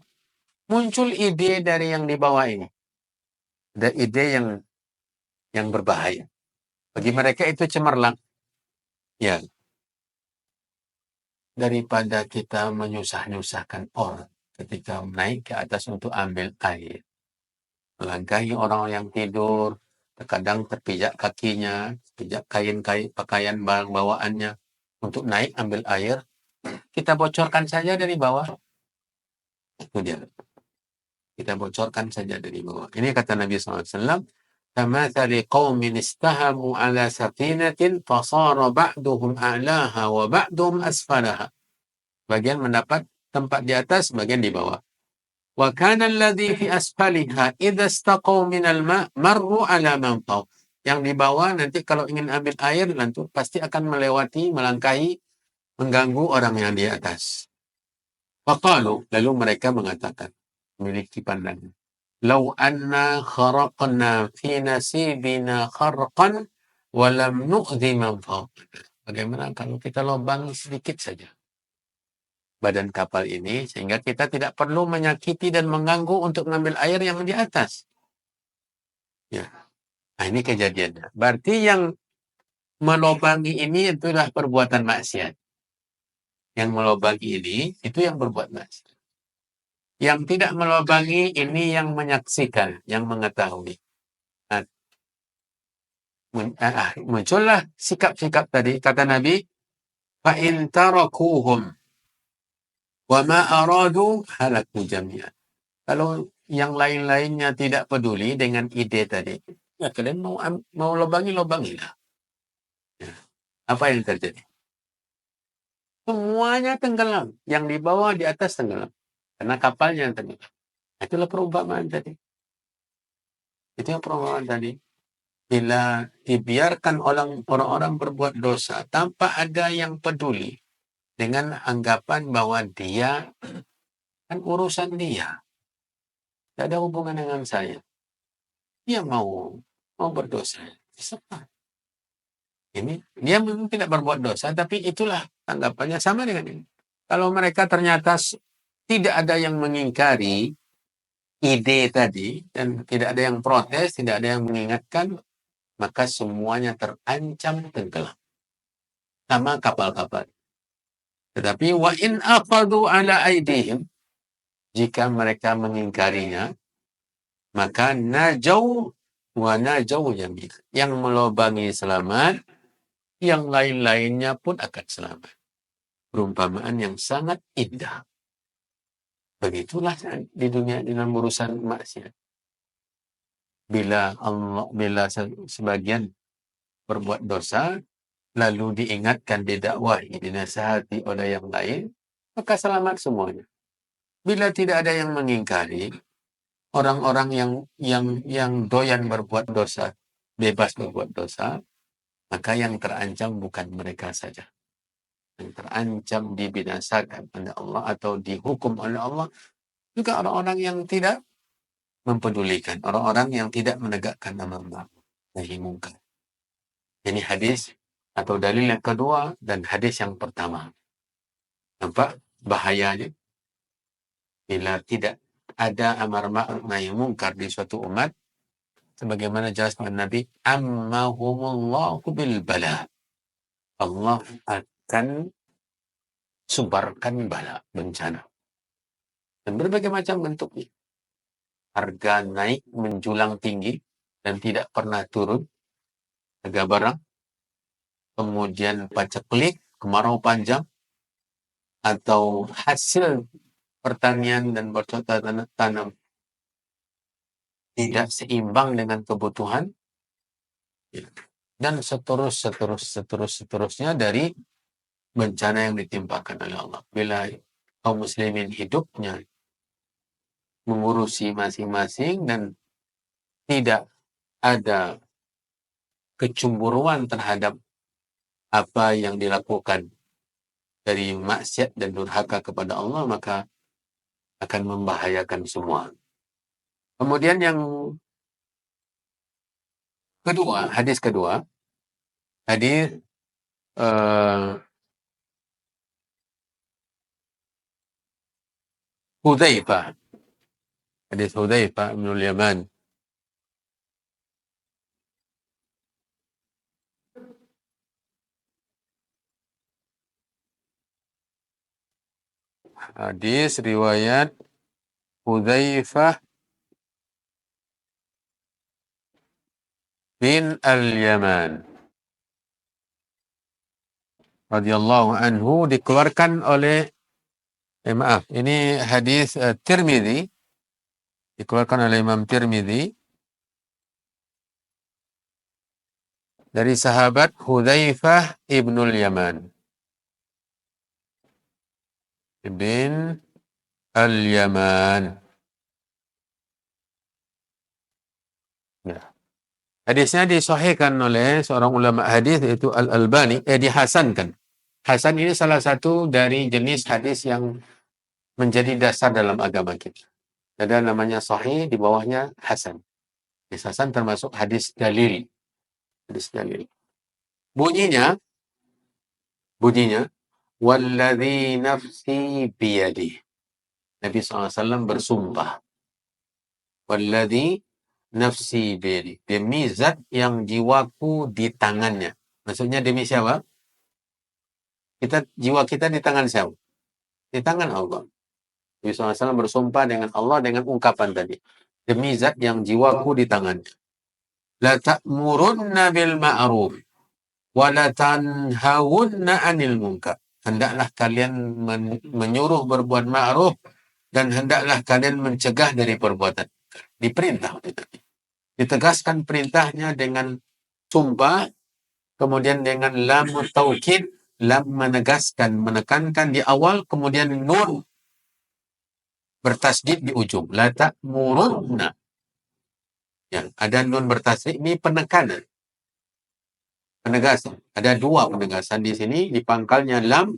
muncul ide dari yang di bawah ini. Ada ide yang berbahaya. Bagi mereka itu cemerlang. Ya. Daripada kita menyusah-nyusahkan orang ketika naik ke atas untuk ambil air. Melangkahi orang yang tidur, terkadang terpijak kakinya, pijak kain-kain, pakaian barang bawaannya untuk naik ambil air. Kita bocorkan saja dari bawah. Itu dia. Kita bocorkan saja dari bawah. Ini kata Nabi SAW. Kamathali qaumin istahamu ala safinatin fasara ba'duhum a'laha wa ba'duhum asfalaha. Bagian mendapat tempat di atas, bagian di bawah. Wa kana alladhi fi asfaliha idza istaqaw min al-ma' marru ala man fawq. Yang di bawah nanti kalau ingin ambil air nanti pasti akan melewati, melangkahi, mengganggu orang yang di atas. Faqalu, lalu mereka mengatakan, memiliki pandangan. Lau anna kharaqna fi nasibina kharqan wa lam nu'dhi man fawqana. Bagaimana kalau kita lubang sedikit saja badan kapal ini sehingga kita tidak perlu menyakiti dan mengganggu untuk mengambil air yang di atas. Ya. Nah, ini kejadiannya. Berarti yang melobangi ini itulah perbuatan maksiat. Yang melobangi ini itu yang berbuat maksiat. Yang tidak melobangi ini yang menyaksikan, yang mengetahui. Nah, muncullah sikap-sikap tadi. Kata Nabi, فَإِنْ تَرَكُوهُمْ Wa ma aradu halaku jami'an. Kalau yang lain-lainnya tidak peduli dengan ide tadi, ya kalian mau lobangilah. Ya. Apa yang terjadi? Semuanya tenggelam. Yang di bawah, di atas tenggelam. Karena kapalnya yang tenggelam. Itulah perumpamaan tadi. Itu yang perumpamaan tadi. Bila dibiarkan orang-orang berbuat dosa tanpa ada yang peduli dengan anggapan bahwa dia kan urusan dia, tidak ada hubungan dengan saya. Dia mau berdosa. Siapa? Ini dia memang tidak berbuat dosa, tapi itulah tanggapannya sama dengan ini. Kalau mereka ternyata tidak ada yang mengingkari ide tadi dan tidak ada yang protes, tidak ada yang mengingatkan, maka semuanya terancam tenggelam sama kapal-kapal. Tetapi wa in aqadu ala aidihim, jika mereka mengingkarinya, maka najau wa najau jami'. Yang melobangi selamat, yang lain-lainnya pun akan selamat. Perumpamaan yang sangat indah. Begitulah di dunia dalam urusan maksiat. Bila sebagian berbuat dosa, lalu diingatkan, didakwahi, dinasihati oleh yang lain, maka selamat semuanya. Bila tidak ada yang mengingkari, orang-orang yang doyan berbuat dosa, bebas berbuat dosa, maka yang terancam bukan mereka saja. Yang terancam dibinasakan oleh Allah atau dihukum oleh Allah juga orang-orang yang tidak mempedulikan, orang-orang yang tidak menegakkan amar ma'ruf nahi munkar. Ini hadis atau dalil yang kedua dan hadis yang pertama. Nampak bahayanya bila tidak ada amar ma'ruf nahi munkar di suatu umat, sebagaimana jelaskan Nabi, ammahumullahu bil bala. Allah akan sebarkan bala, bencana. Dan berbagai macam bentuknya. Harga naik menjulang tinggi dan tidak pernah turun, harga barang. Kemudian paceklik, kemarau panjang, atau hasil pertanian dan bercocok tanam tidak seimbang dengan kebutuhan, dan seterusnya dari bencana yang ditimpakan oleh Allah. Bila kaum muslimin hidupnya mengurusi masing-masing dan tidak ada kecemburuan terhadap apa yang dilakukan dari maksiat dan durhaka kepada Allah, maka akan membahayakan semua. Kemudian yang kedua, hadis kedua, hadis Hudzaifah. Hadis Hudzaifah bin Yaman. Hadis riwayat Hudzaifah bin Al-Yaman radhiyallahu anhu, dikeluarkan oleh ini hadis Tirmidzi, dikeluarkan oleh Imam Tirmidzi dari sahabat Hudzaifah ibnul Yaman bin Al-Yaman. Ya. Hadisnya disahihkan oleh seorang ulama hadis, yaitu Al-Albani, dihasankan. Hasan ini salah satu dari jenis hadis yang menjadi dasar dalam agama kita. Ada namanya sahih, di bawahnya hasan. Hadis hasan termasuk hadis dalil. Hadis dalil. Bunyinya, walladzi nafsi biyadih. Nabi SAW bersumpah. Walladzi nafsi biyadih. Demi zat yang jiwaku di tangannya. Maksudnya demi siapa? Jiwa kita di tangan siapa? Di tangan Allah. Nabi SAW bersumpah dengan Allah dengan ungkapan tadi. Demi zat yang jiwaku di tangannya. La ta'murunna bil ma'ruf wa la tanhawunna 'anil munkar. hendaklah kalian menyuruh berbuat ma'ruf dan hendaklah kalian mencegah dari perbuatan. Diperintah oleh Nabi. Ditegaskan perintahnya dengan sumpah, kemudian dengan lam taukid, lam menegaskan, menekankan di awal, kemudian nun bertasdid di ujung. La ta'murunna. Ya, ada nun bertasdid, ini penekanan. Penegasan. Ada dua penegasan di sini, di pangkalnya lam,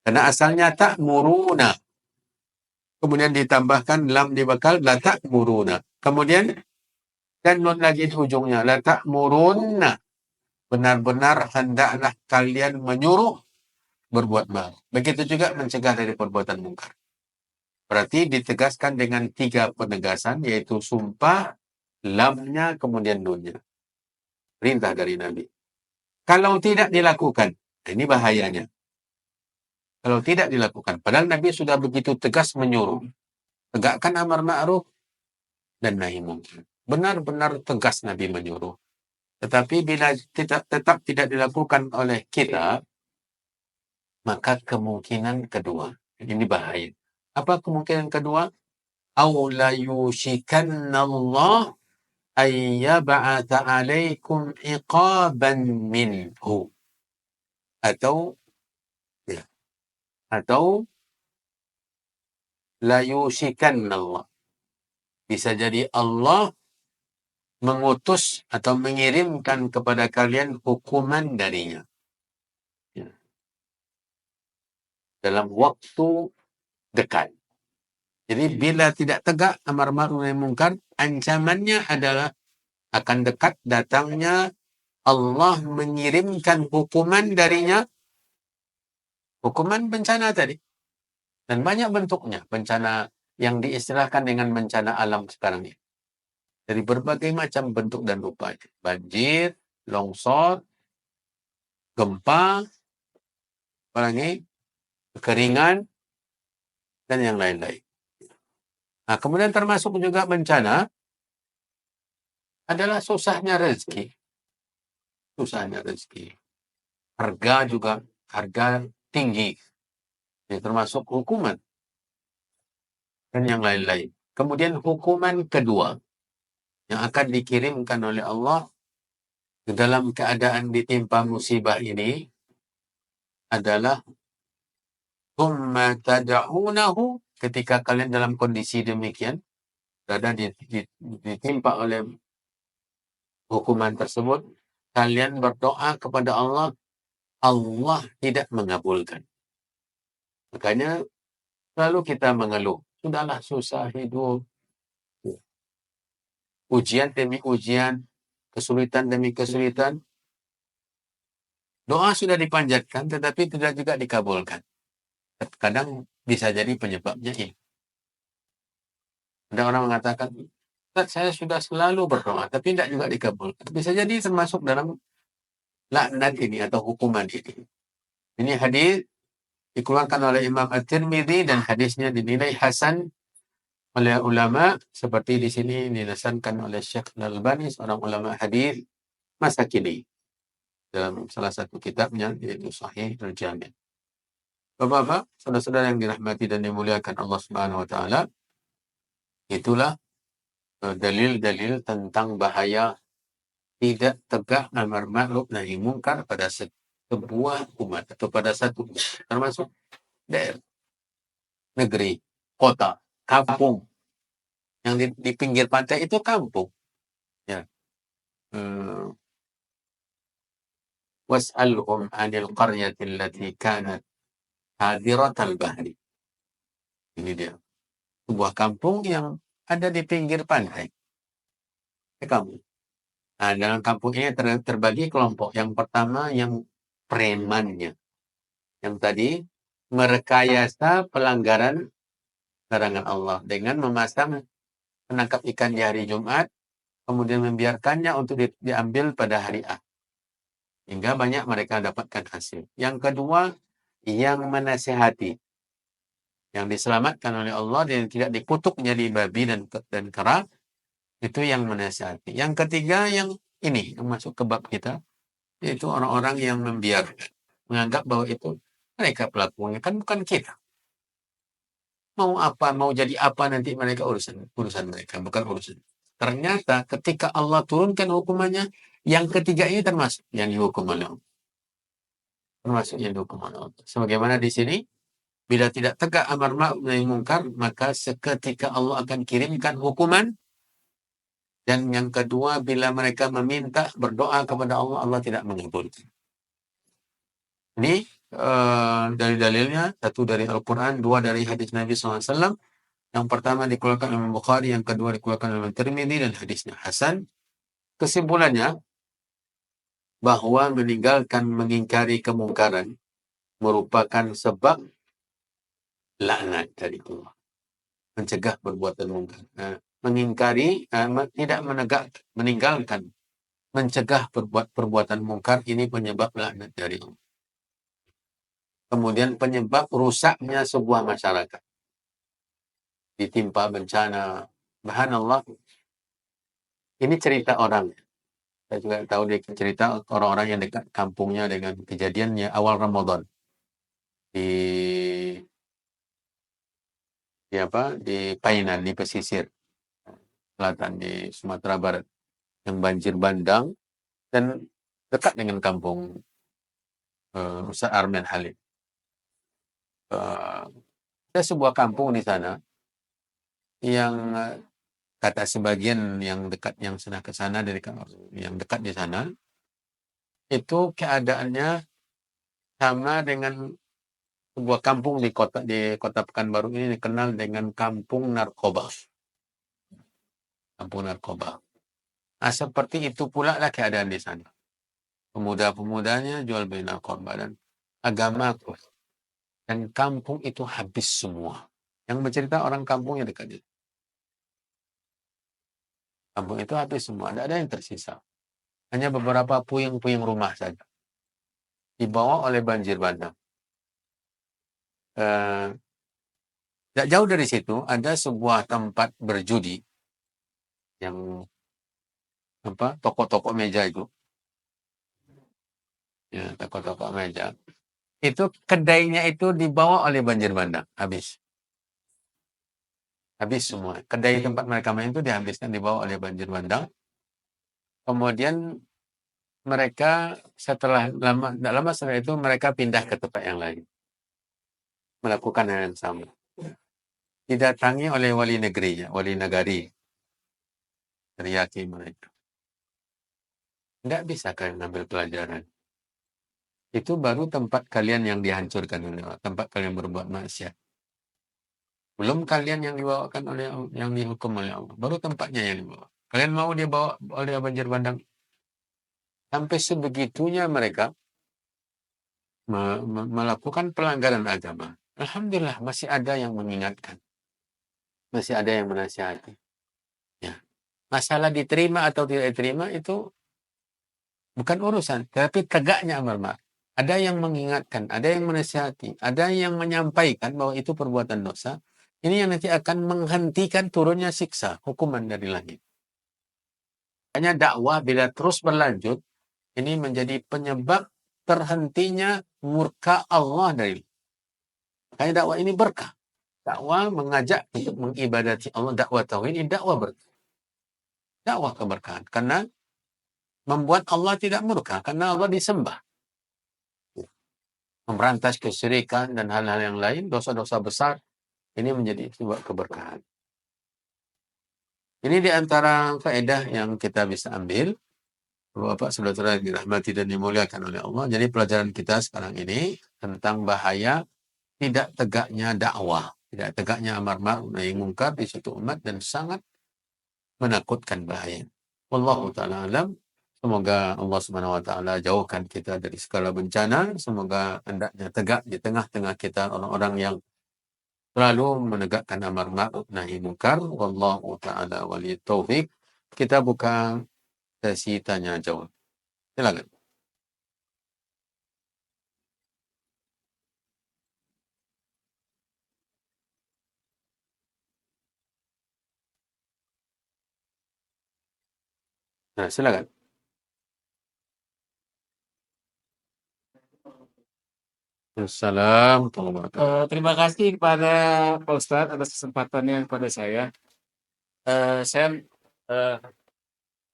karena asalnya ta'muruna. Kemudian ditambahkan lam di bakal la ta'muruna. Kemudian dan nun lagi di ujungnya la ta'murunna. Benar-benar hendaklah kalian menyuruh berbuat baik. Begitu juga mencegah dari perbuatan mungkar. Berarti ditegaskan dengan 3 penegasan, yaitu sumpah, lamnya, kemudian nunnya. Perintah dari Nabi. Kalau tidak dilakukan, ini bahayanya. Kalau tidak dilakukan, padahal Nabi sudah begitu tegas menyuruh. Tegakkan amar ma'ruf dan nahi munkar. Benar-benar tegas Nabi menyuruh. Tetapi bila tetap tidak dilakukan oleh kita, maka kemungkinan kedua, ini bahaya. Apa kemungkinan kedua? Aw la yushikanna Allah ay yab'atha 'alaikum iqaban minhu. Atau la yushikanna Allah. Bisa jadi Allah mengutus atau mengirimkan kepada kalian hukuman darinya. Ya. Dalam waktu dekat. Jadi bila tidak tegak amar ma'ruf nahi munkar, ancamannya adalah akan dekat datangnya Allah mengirimkan hukuman darinya, hukuman bencana tadi. Dan banyak bentuknya, bencana yang diistilahkan dengan bencana alam sekarang ini. Dari berbagai macam bentuk dan rupa. Banjir, longsor, gempa, apalagi kekeringan, dan yang lain-lain. Nah, kemudian termasuk juga bencana adalah susahnya rezeki. Susahnya rezeki. Harga juga, harga tinggi. Ini termasuk hukuman. Dan yang lain-lain. Kemudian hukuman kedua yang akan dikirimkan oleh Allah dalam keadaan ditimpa musibah ini adalah thumma tad'unahu, ketika kalian dalam kondisi demikian, berada ditimpa oleh hukuman tersebut, kalian berdoa kepada Allah, Allah tidak mengabulkan. Makanya selalu kita mengeluh, sudahlah susah hidup, ujian demi ujian, kesulitan demi kesulitan. Doa sudah dipanjatkan, tetapi tidak juga dikabulkan. Kadang bisa jadi penyebabnya ini. Ada orang mengatakan, saya sudah selalu berdoa, tapi tidak juga dikabulkan. Bisa jadi termasuk dalam laknat ini atau hukuman ini. Ini hadis dikeluarkan oleh Imam At-Tirmidzi dan hadisnya dinilai hasan oleh ulama, seperti di sini dinasankan oleh Syekh Al-Albani, seorang ulama hadis masa kini, dalam salah satu kitabnya, yaitu Sahih Al-Jami'. Bapak-bapak, saudara-saudara yang dirahmati dan dimuliakan Allah Subhanahu wa taala, itulah dalil-dalil tentang bahaya tidak tegak amar ma'ruf nahi munkar pada sebuah umat atau pada satu umat, termasuk daerah, negeri, kota, kampung. Yang di pinggir pantai itu kampung. Ya. Was'alhum 'anil qaryati allati kanat hadiratal bahri. Ini dia. Sebuah kampung yang ada di pinggir pantai. Kampung. Nah, dalam kampung ini terbagi kelompok. Yang pertama yang premannya. Yang tadi merekayasa pelanggaran larangan Allah dengan memasang penangkap ikan di hari Jumat, kemudian membiarkannya untuk diambil pada hari A. Hingga banyak mereka dapatkan hasil. Yang kedua, yang menasihati. Yang diselamatkan oleh Allah dan tidak dikutuk jadi babi dan kera, itu yang menasihati. Yang ketiga, yang ini, yang masuk ke bab kita, yaitu orang-orang yang membiarkan. Menganggap bahwa itu Mereka pelakunya, kan bukan kita. Mau apa, mau jadi apa nanti mereka urusan mereka, bukan urusan. Ternyata ketika Allah turunkan hukumannya, yang ketiga ini termasuk yang dihukum oleh Allah. Termasuk yang dihukum oleh Allah. Sebagaimana di sini, bila tidak tegak amar ma'ruf nahi mungkar, maka seketika Allah akan kirimkan hukuman. Dan yang kedua, bila mereka meminta, berdoa kepada Allah, Allah tidak mengabulkan. Ini dari dalilnya, satu dari Al-Quran, dua dari hadis Nabi SAW. Yang pertama dikeluarkan oleh Imam Bukhari, yang kedua dikeluarkan oleh Imam Tirmidzi, dan hadisnya hasan. Kesimpulannya, bahwa meninggalkan mengingkari kemungkaran merupakan sebab laknat dari Allah. Mencegah perbuatan mungkar. Mengingkari, tidak meninggalkan, mencegah perbuatan mungkar, ini penyebab laknat dari Allah. Kemudian penyebab rusaknya sebuah masyarakat. Ditimpa bencana. Subhanallah. Ini cerita orang. Saya juga tahu dia cerita orang-orang yang dekat kampungnya dengan kejadiannya awal Ramadan. Di Painan, di pesisir selatan di Sumatera Barat. Yang banjir bandang dan dekat dengan kampung Ustaz Arman Halim. Ada sebuah kampung di sana yang kata sebagian yang dekat, yang sudah ke sana, dari yang dekat di sana, itu keadaannya sama dengan sebuah kampung di kota Pekanbaru ini dikenal dengan kampung narkoba. Kampung narkoba. Nah, seperti itu pula lah keadaan di sana. Pemuda-pemudanya jual beli narkoba dan agama kuat. Dan kampung itu habis semua. Yang bercerita orang kampungnya dekat itu. Kampung itu habis semua, tidak ada yang tersisa. Hanya beberapa puing-puing rumah saja. Dibawa oleh banjir bandang. Tidak jauh dari situ ada sebuah tempat berjudi yang toko-toko meja itu. Ya, toko-toko meja. Itu kedainya itu dibawa oleh banjir bandang, habis. Habis semua. Kedai tempat mereka main itu dihabiskan, dibawa oleh banjir bandang. Kemudian mereka tidak lama setelah itu mereka pindah ke tempat yang lain. Melakukan hal yang sama. Didatangi oleh wali negerinya, wali negari. Teriaki mereka. Tidak bisa kalian ambil pelajaran. Itu baru tempat kalian yang dihancurkan oleh Allah. Tempat kalian berbuat maksiat. Belum kalian yang dibawakan oleh Allah, yang dihukum oleh Allah. Baru tempatnya yang dibawa. Kalian mau dia bawa oleh banjir bandang? Sampai sebegitunya mereka melakukan pelanggaran agama. Alhamdulillah masih ada yang mengingatkan. Masih ada yang menasihati. Ya. Masalah diterima atau tidak diterima itu bukan urusan. Tapi tegaknya amar ma'ruf. Ada yang mengingatkan, ada yang menasihati, ada yang menyampaikan bahwa itu perbuatan dosa. Ini yang nanti akan menghentikan turunnya siksa, hukuman dari langit. Hanya dakwah bila terus berlanjut, ini menjadi penyebab terhentinya murka Allah dari. Makanya dakwah ini berkah. Dakwah mengajak untuk mengibadati Allah, dakwah tauhid ini dakwah berkah. Dakwah keberkahan. Karena membuat Allah tidak murka, karena Allah disembah. Memberantas kesyirikan dan hal-hal yang lain, dosa-dosa besar, ini menjadi sebuah keberkahan. Ini di antara faedah yang kita bisa ambil. Bapak saudara dirahmati dan dimuliakan oleh Allah. Jadi pelajaran kita sekarang ini tentang bahaya tidak tegaknya dakwah, tidak tegaknya amar ma'ruf nahi mungkar di suatu umat, dan sangat menakutkan bahaya. Wallahu taala alam. Semoga Allah Subhanahu wa taala jauhkan kita dari segala bencana. Semoga hendaknya tegak di tengah-tengah kita orang-orang yang selalu menegakkan amar ma'ruf nahi mungkar. Wallahu taala waliyut taufik. Kita buka sesi tanya jawab. Silakan. Nah, silakan. Assalamualaikum. Terima kasih kepada Pak Ustadz atas kesempatannya kepada saya. Saya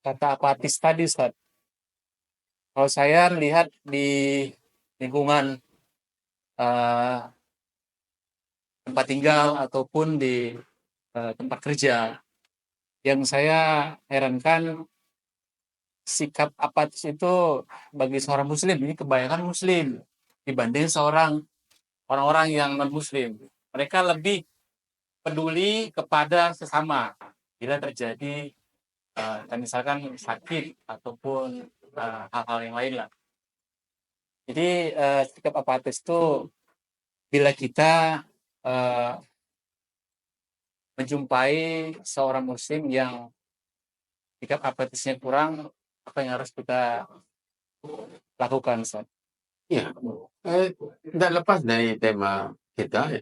kata apatis tadi, Ustadz. Kalau saya lihat di lingkungan eh, tempat tinggal ataupun di tempat kerja, yang saya herankan sikap apatis itu bagi seorang Muslim ini kebanyakan Muslim dibanding orang-orang yang non Muslim. Mereka lebih peduli kepada sesama bila terjadi misalkan sakit ataupun hal-hal yang lain lah. Jadi sikap apatis itu bila kita uh, menjumpai seorang muslim yang sikap apatisnya kurang, apa yang harus kita lakukan, Ustaz? Ya, tidak lepas dari tema kita,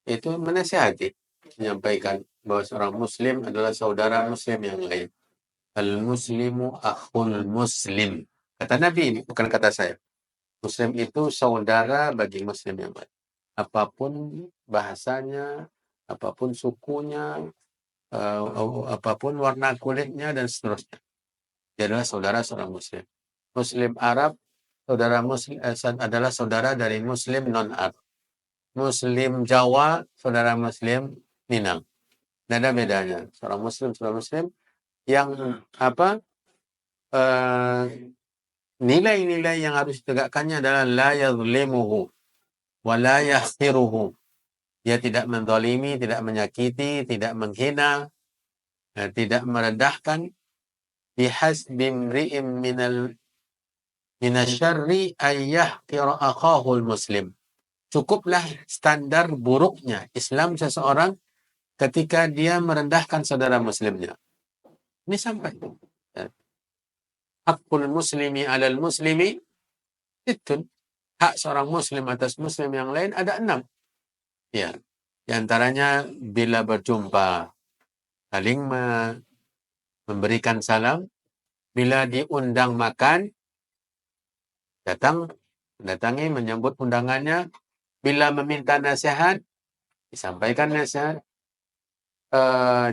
itu menasihati, menyampaikan bahwa seorang muslim adalah saudara muslim yang lain. Al-muslimu akhul muslim. Kata Nabi ini, bukan kata saya. Muslim itu saudara bagi muslim yang lain. Apapun bahasanya, apapun sukunya, apapun warna kulitnya, dan seterusnya. Dia adalah saudara seorang muslim. Muslim Arab saudara muslim adalah saudara dari muslim non-Arab. Muslim Jawa saudara muslim Minang. Tidak ada bedanya. Seorang muslim yang nilai-nilai yang harus ditegakkannya adalah la yadhlimuhu wa la yahsiruhu. Dia tidak menzalimi, tidak menyakiti, tidak menghina, tidak merendahkan. Bihasbi imri'in minasyarri ayyahqira akhahul muslim. Cukuplah standar buruknya Islam seseorang ketika dia merendahkan saudara muslimnya. Ini sampai. Hakul muslimi alal muslimi itu. Hak seorang muslim atas muslim yang lain ada 6. Ya. Di antaranya bila berjumpa saling memberikan salam, bila diundang makan datangi menyambut undangannya, bila meminta nasihat disampaikan nasihat.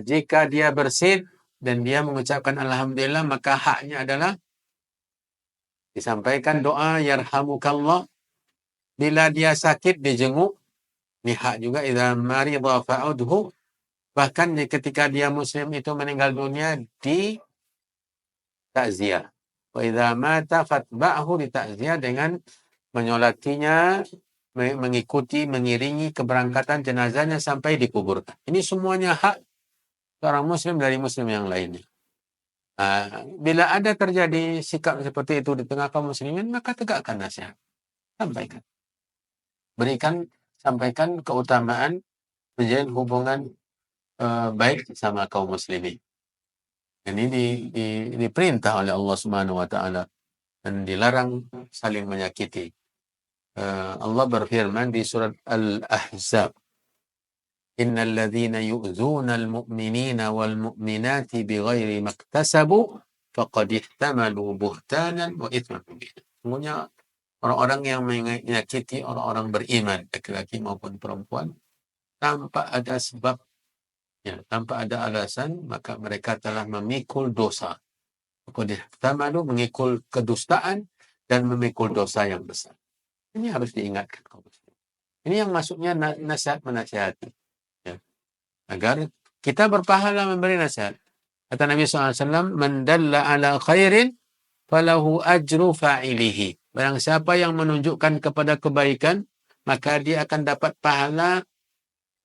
Jika dia bersin dan dia mengucapkan alhamdulillah, maka haknya adalah disampaikan doa yarhamukallah. Bila dia sakit dijenguk, ini hak juga. Idza marida fa'udhu. Bahkan ketika dia muslim itu meninggal dunia, di takziah. Wa idza mata fatba'hu, di takziah dengan menyolatinya, mengiringi keberangkatan jenazahnya sampai dikuburkan. Ini semuanya hak seorang muslim dari muslim yang lainnya. Bila ada terjadi sikap seperti itu di tengah kaum muslimin, maka tegakkan nasihat. Sampaikan. Sampaikan keutamaan menjalin hubungan baik sama kaum muslimin. Ini diperintah oleh Allah Subhanahu wa taala dan dilarang saling menyakiti. Allah berfirman di surat Al-Ahzab, Innal ladzina yu'dzuna al-mu'minina wal mu'minati bighairi maktasabu faqad ihtamalu buhtanan wa itsman mubina. Semuanya orang-orang yang menyakiti orang-orang beriman, laki-laki maupun perempuan, tanpa ada sebab, tanpa ada alasan, maka mereka telah memikul dosa. Faqad ihtamalu, memikul kedustaan dan memikul dosa yang besar. Ini harus diingatkan kaum muslimin. Ini yang masuknya nasihat menasihati. Agar kita berpahala memberi nasihat. Kata Nabi SAW, Man dalla ala khairin falahu ajru fa'ilihi. Barang siapa yang menunjukkan kepada kebaikan, maka dia akan dapat pahala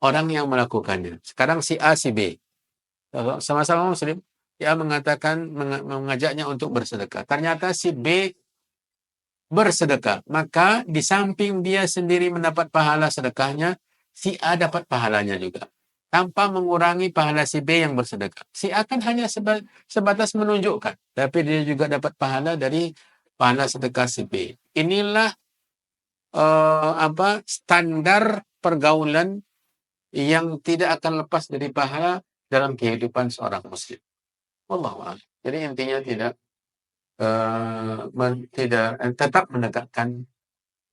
orang yang melakukannya. Sekarang si A, si B. Sama-sama muslim. Dia mengajaknya untuk bersedekah. Ternyata si B bersedekah. Maka di samping dia sendiri mendapat pahala sedekahnya, si A dapat pahalanya juga. Tanpa mengurangi pahala si B yang bersedekah. Si A kan hanya sebatas menunjukkan. Tapi dia juga dapat pahala dari pahala sedekah si B. Inilah standar pergaulan yang tidak akan lepas dari pahala dalam kehidupan seorang muslim. Wallahu a'lam. Jadi intinya tidak tetap menegakkan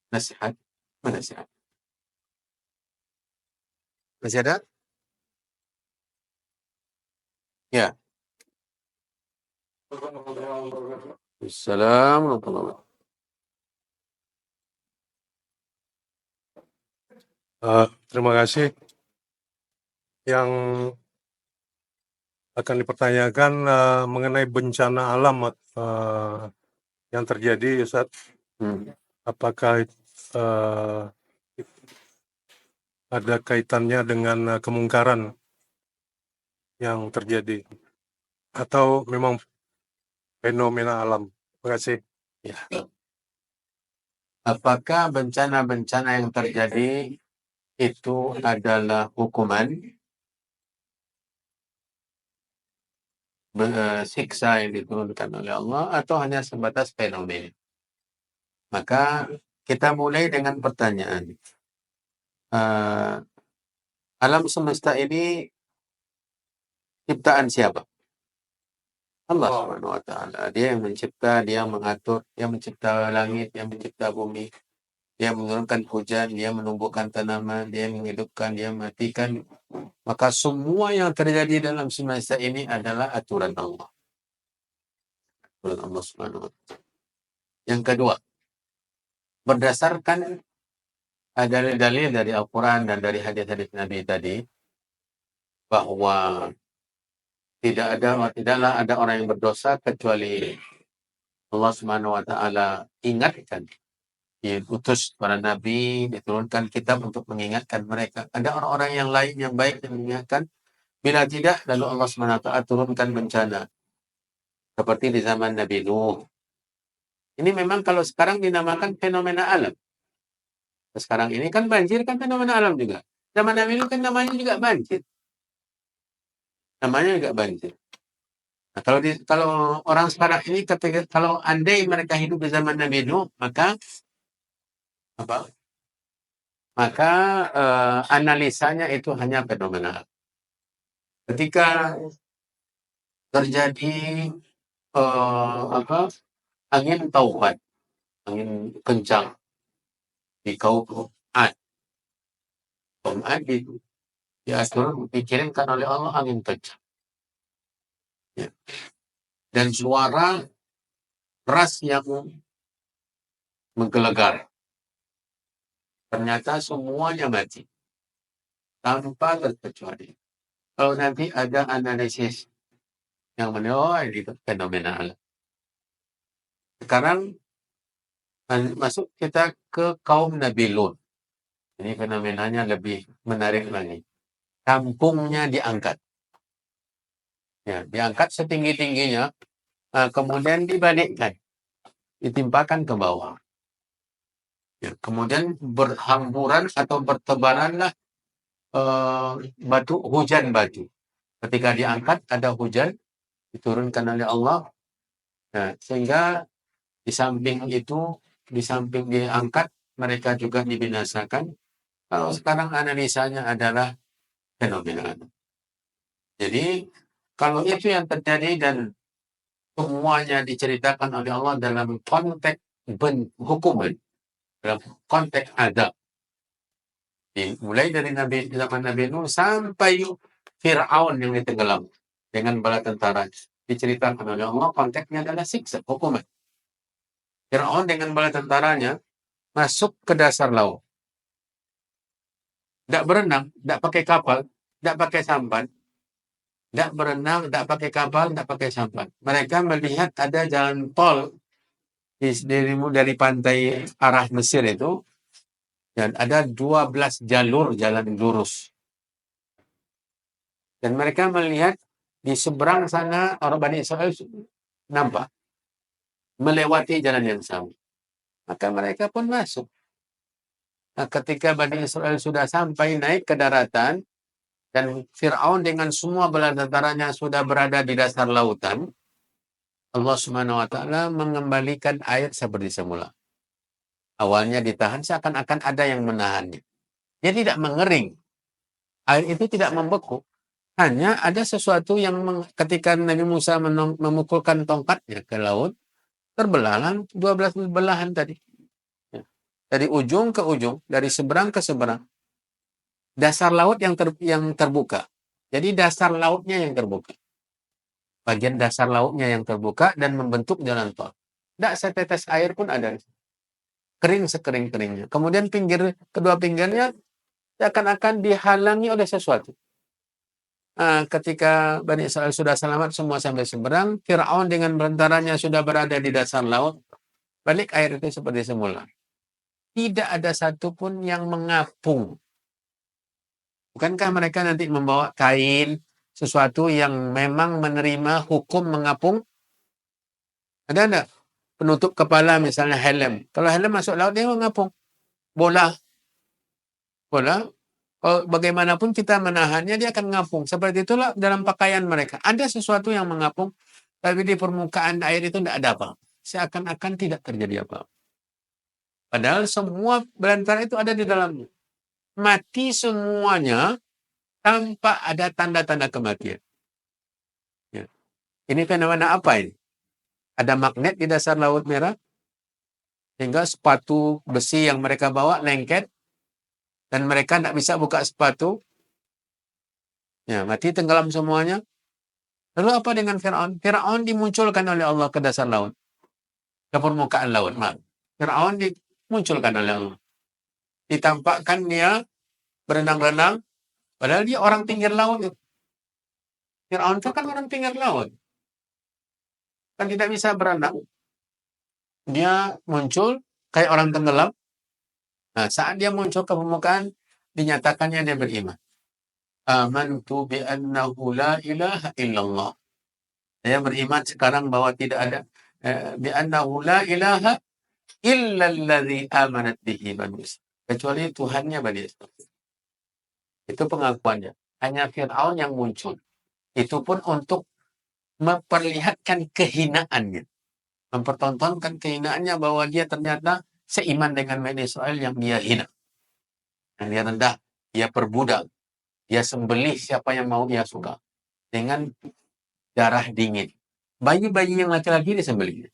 nasihat Mana sih? Masih ada? Ya. Assalamualaikum. Terima kasih. Yang akan dipertanyakan mengenai bencana alam yang terjadi, Ustaz. Apakah ada kaitannya dengan kemungkaran yang terjadi atau memang fenomena alam? Terima kasih. Ya. Apakah bencana-bencana yang terjadi itu adalah hukuman, siksa yang diturunkan oleh Allah, atau hanya sebatas fenomena? Maka kita mulai dengan pertanyaan. Alam semesta ini ciptaan siapa? Allah Subhanahu wa Ta'ala. Dia yang mencipta, dia yang mengatur, dia mencipta langit, dia mencipta bumi, dia menurunkan hujan, dia menumbuhkan tanaman, dia menghidupkan, dia mematikan. Maka semua yang terjadi dalam semesta ini adalah aturan Allah. Aturan Allah Subhanahu wa Ta'ala. Yang kedua, berdasarkan dalil-dalil dari Al-Quran dan dari hadis-hadis Nabi tadi, bahwa tidaklah ada orang yang berdosa kecuali Allah Subhanahu wa Ta'ala ingatkan, diutus para nabi, diturunkan kitab untuk mengingatkan mereka. Ada orang-orang yang lain yang baik yang mengingatkan. Bila tidak, lalu Allah Subhanahu wa Ta'ala turunkan bencana seperti di zaman Nabi Nuh. Ini memang kalau sekarang dinamakan fenomena alam. Sekarang ini kan banjir kan fenomena alam juga. Zaman Nabi Nuh kan namanya juga banjir. Namanya juga banjir. Nah, kalau orang sekarang ini kalau andai mereka hidup di zaman Nabi Nuh, maka analisanya itu hanya fenomena. Ketika terjadi angin taufan, angin kencang di kaum Ad. Kaum Ad dikirimkan oleh Allah angin kencang. Ya. Dan suara keras yang menggelegar. Ternyata semuanya mati. Tanpa terkecuali. Kalau nanti ada analisis yang menilai itu fenomena alam. Sekarang masuk kita ke kaum Nabi Lut. Ini fenomenanya lebih menarik lagi. Kampungnya diangkat. Ya, diangkat setinggi-tingginya, kemudian dibalikkan. Ditimpakan ke bawah. Ya, kemudian berhamburan atau bertebaranlah hujan batu. Ketika diangkat ada hujan diturunkan oleh Allah. Nah, sehingga di samping diangkat mereka juga dibinasakan. Kalau sekarang analisanya adalah fenomena. Jadi kalau itu yang terjadi dan semuanya diceritakan oleh Allah dalam konteks hukuman, dalam konteks adab. Mulai dari zaman Nabi Nuh sampai Fir'aun yang ditenggelam dengan bala tentara, diceritakan oleh Allah konteksnya adalah siksa, hukuman. Fir'aun dengan bala tentaranya masuk ke dasar laut. Tidak berenang, tidak pakai kapal, tidak pakai sampan. Tidak berenang, tidak pakai kapal, tidak pakai sampan. Mereka melihat ada jalan tol dari pantai arah Mesir itu, dan ada 12 jalur jalan lurus. Dan mereka melihat di seberang sana orang Bani Israel nampak melewati jalan yang sama. Maka mereka pun masuk. Nah, ketika Bani Israel sudah sampai naik ke daratan, dan Fir'aun dengan semua bala tentaranya sudah berada di dasar lautan, Allah Subhanahu wa Ta'ala mengembalikan air seperti semula. Awalnya ditahan, seakan-akan ada yang menahannya. Dia tidak mengering. Air itu tidak membeku. Hanya ada sesuatu yang ketika Nabi Musa memukulkan tongkatnya ke laut, terbelahlah 12 belahan tadi. dari ujung ke ujung, dari seberang ke seberang. Dasar laut yang terbuka. Jadi dasar lautnya yang terbuka. Bagian dasar lautnya yang terbuka dan membentuk jalan tol. Tidak setetes air pun ada. Kering sekering-keringnya. Kemudian kedua pinggirnya seakan-akan dihalangi oleh sesuatu. Ketika Bani Israel sudah selamat semua sampai seberang, Fir'aun dengan bentaranya sudah berada di dasar laut, balik air itu seperti semula. Tidak ada satupun yang mengapung. Bukankah mereka nanti membawa kain, sesuatu yang memang menerima hukum mengapung? Ada enggak? Penutup kepala misalnya helm. Kalau helm masuk laut dia mengapung. Bola. Bagaimanapun kita menahannya dia akan ngapung. Seperti itulah dalam pakaian mereka. Ada sesuatu yang mengapung, tapi di permukaan air itu tidak ada apa. Seakan-akan tidak terjadi apa. Padahal semua belantara itu ada di dalamnya. Mati semuanya tanpa ada tanda-tanda kematian. Ya. Ini fenomena apa ini? Ada magnet di dasar Laut Merah, sehingga sepatu besi yang mereka bawa lengket, dan mereka tidak bisa buka sepatu. Ya, mati tenggelam semuanya. Lalu apa dengan Fir'aun? Fir'aun dimunculkan oleh Allah ke dasar laut. Ke permukaan laut. Fir'aun dimunculkan oleh Allah. Ditampakkan dia berenang-renang, padahal dia orang pinggir laut. Fir'aun itu kan orang pinggir laut. Kan tidak bisa berenang. Dia muncul kayak orang tenggelam. Nah, saat dia muncul ke permukaan, dinyatakannya dia beriman. Amantu bi'annahu la ilaha illallah. Saya beriman sekarang bahwa tidak ada bi'annahu la ilaha illalladzi amanat bihi Bani Israil. Kecuali Tuhannya Bani Israil. Itu pengakuannya. Hanya Fir'aun yang muncul. Itu pun untuk memperlihatkan kehinaannya. Mempertontonkan kehinaannya bahwa dia ternyata seiman dengan Bani Israil yang dia hina. Yang dia rendah, dia perbudak. Dia sembelih siapa yang mau dia suka. Dengan darah dingin. Bayi-bayi yang laki-laki disembelih.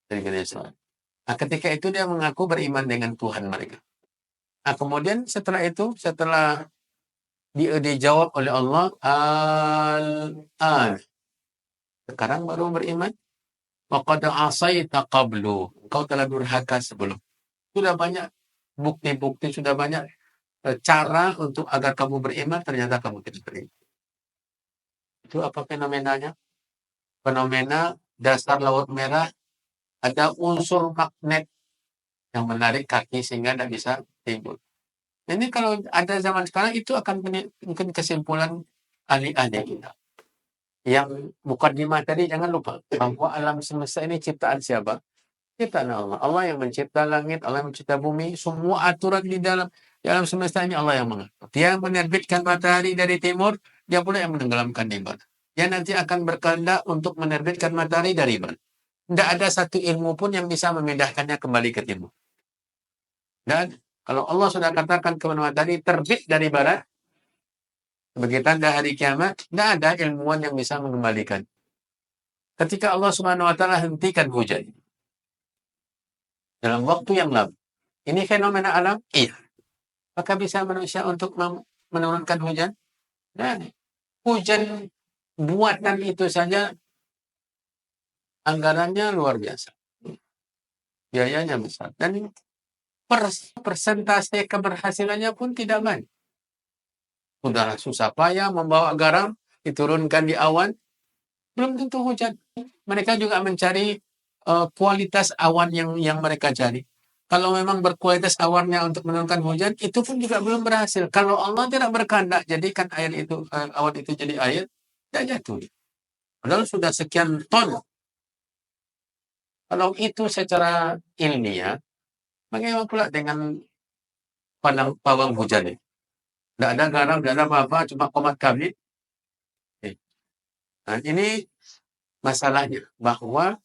Dari Bani Israil. Nah, ketika itu dia mengaku beriman dengan Tuhan mereka. Nah, kemudian setelah itu, setelah dia dijawab oleh Allah, al-an. Sekarang baru beriman. Wa qad asaita qablu. Kau telah durhaka sebelum. Sudah banyak bukti-bukti, sudah banyak cara untuk agar kamu beriman, ternyata kamu tidak beriman. Itu apa fenomenanya? Fenomena dasar Laut Merah ada unsur magnet yang menarik kaki sehingga tidak bisa timbul. Ini kalau ada zaman sekarang itu akan mungkin kesimpulan ahli-ahli kita. Yang mukadimah tadi jangan lupa bahwa alam semesta ini ciptaan siapa? Ciptaan Allah. Allah yang mencipta langit, Allah yang mencipta bumi, semua aturan di dalam semesta ini Allah yang mengatur. Dia menerbitkan matahari dari timur, dia pula yang menenggelamkan di barat. Dia nanti akan berkehendak untuk menerbitkan matahari dari barat. Tidak ada satu ilmu pun yang bisa memindahkannya kembali ke timur. Dan kalau Allah sudah katakan kepada matahari terbit dari barat, sebagai tanda hari kiamat, tidak ada ilmuwan yang bisa mengembalikan. Ketika Allah Subhanahu wa Ta'ala hentikan hujan dalam waktu yang lama, ini fenomena alam? Iya. Maka bisa manusia untuk menurunkan hujan? Dan hujan buatan itu saja anggarannya luar biasa. Biayanya besar. Dan persentase keberhasilannya pun tidak banyak. Sudah susah payah membawa garam, diturunkan di awan, belum tentu hujan. Mereka juga mencari kualitas awan yang mereka cari. Kalau memang berkualitas awannya untuk menurunkan hujan, itu pun juga belum berhasil. Kalau Allah tidak berkehendak jadikan awan itu jadi air, tidak jatuh. Padahal sudah sekian ton. Kalau itu secara ilmiah, bagaimana pula dengan pawang hujan ini? Tidak ada garam, tidak ada apa-apa, cuma komat kabit. Nah, ini masalahnya, bahwa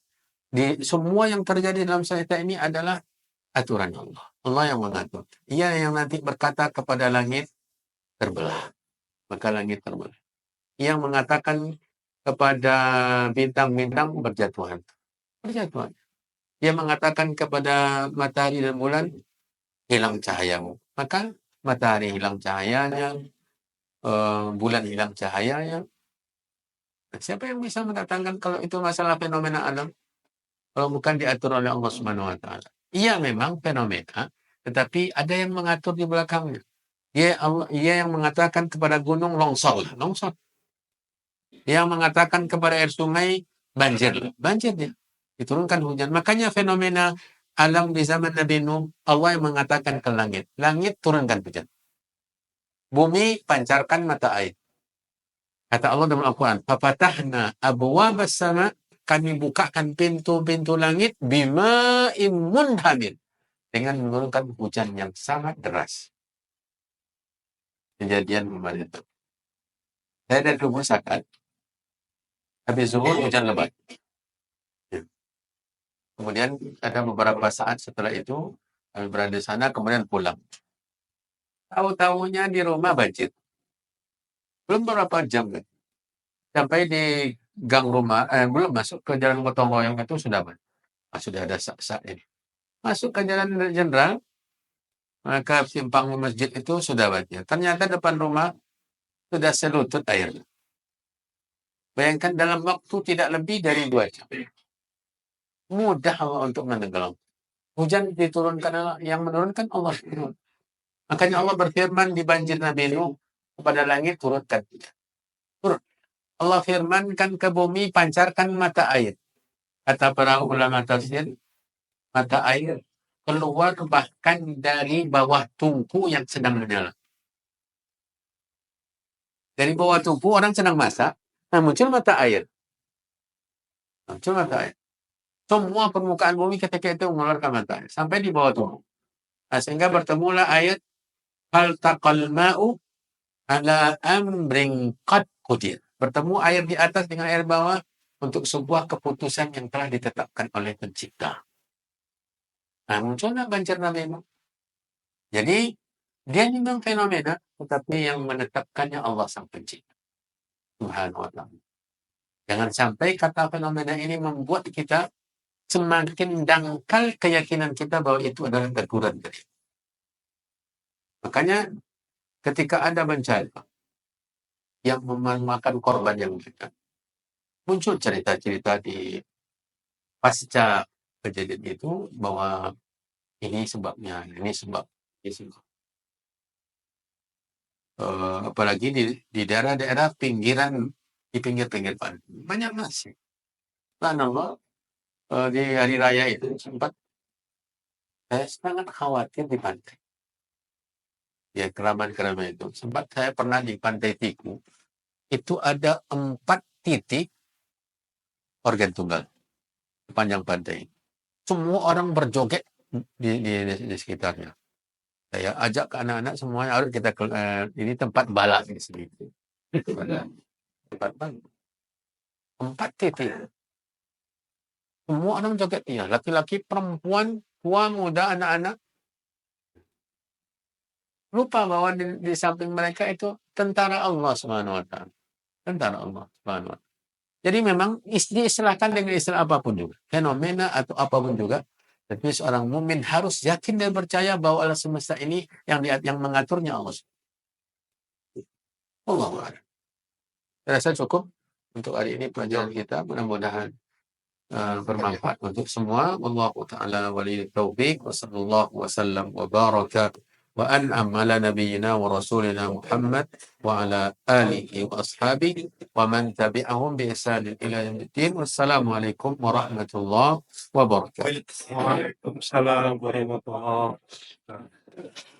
di semua yang terjadi dalam semesta ini adalah aturan Allah. Allah yang mengatur. Ia yang nanti berkata kepada langit, terbelah. Maka langit terbelah. Yang mengatakan kepada bintang-bintang, berjatuhan. Berjatuhan. Dia mengatakan kepada matahari dan bulan, hilang cahayamu. Maka matahari hilang cahayanya, bulan hilang cahayanya. Siapa yang bisa mengatakan kalau itu masalah fenomena alam? Kalau bukan diatur oleh Allah Subhanahu wa taala. Iya memang fenomena, tetapi ada yang mengatur di belakangnya. Ia yang mengatakan kepada gunung longsor. Dia yang mengatakan kepada air sungai banjir dia. Diturunkan hujan. Makanya fenomena alam di zaman Nabi Nuh, Allah yang mengatakan ke langit. Langit turunkan hujan. Bumi pancarkan mata air. Kata Allah dalam Al-Quran, "Fafatahna abwabas sama", kami bukakan pintu-pintu langit bima'im munhamir, dengan menurunkan hujan yang sangat deras. Kejadian kemarin itu. Saya dari Kubur Sakat, habis zuhur hujan lebat. Kemudian ada beberapa saat setelah itu, kami berada di sana, kemudian pulang. Tahu-tahunya di rumah banjir. Belum beberapa jam kan. Sampai di gang rumah, belum masuk ke jalan gotong royong itu sudah sudah ada sak-sak ini. Masuk ke jalan Jenderal, maka simpang masjid itu sudah banjir. Ternyata depan rumah sudah selutut air. Bayangkan dalam waktu tidak lebih dari 2 jam. Mudah Allah untuk menenggelam. Hujan diturunkan Allah, yang menurunkan Allah. Makanya Allah berfirman di banjir Nabi Nuh, kepada langit turunkan. Turun. Allah firmankan ke bumi, pancarkan mata air. Kata para ulama tafsir, mata air keluar bahkan dari bawah tungku yang sedang menyala. Dari bawah tungku orang sedang masak, muncul mata air. Semua permukaan bumi ketika itu mengeluarkan mata air sampai di bawah tungku. Sehingga bertemulah ayat hal taqal ma'u ala amrin qad qudir. Bertemu air di atas dengan air bawah untuk sebuah keputusan yang telah ditetapkan oleh pencipta. Muncullah banjir Nabi Nuh. Jadi dia memang fenomena, tetapi yang menetapkannya Allah Sang Pencipta. Subhanahu wa ta'ala. Jangan sampai kata fenomena ini membuat kita semakin dangkal keyakinan kita bahwa itu adalah teguran dari. Makanya ketika ada bencana yang memakan korban yang banyak, muncul cerita-cerita di pasca kejadian itu bahwa ini sebabnya, ini sebab. Apalagi di daerah-daerah pinggiran, di pinggir-pinggir pantai. Banyak masih. Subhanallah, di hari raya itu sempat saya sangat khawatir di pantai. Ya, keramat-keramat itu. Sempat saya pernah di Pantai Tiku, itu ada 4 titik organ tunggal sepanjang pantai. Semua orang berjoget di sekitarnya. Saya ajak ke anak-anak semuanya, harus kita ini tempat balap di sini. Tempat balap. 4 titik. Semua orang joget dia, laki-laki, perempuan, tua, muda, anak-anak. Lupa bahwa di samping mereka itu tentara Allah Subhanahu wa ta'ala. Tentara Allah Subhanahu wa ta'ala. Jadi memang diistilahkan dengan istilah apapun juga, fenomena atau apapun juga, tapi seorang mukmin harus yakin dan percaya bahwa alam semesta ini yang mengaturnya Allah. Allahu a'lam. Saya rasa cukup untuk hari ini pelajaran kita, mudah-mudahan bermanfaat untuk semua. Wallahu ta'ala waliyut taufiq, wa sallallahu wasallam wa baraka wa an'am ala nabiyyina wa rasulina Muhammad wa ala alihi wa ashabihi wa man tabi'ahum bi ihsanin ila yaumiddin. Wassalamualaikum warahmatullahi wabarakatuh. Waalaikumsalam warahmatullahi wabarakatuh.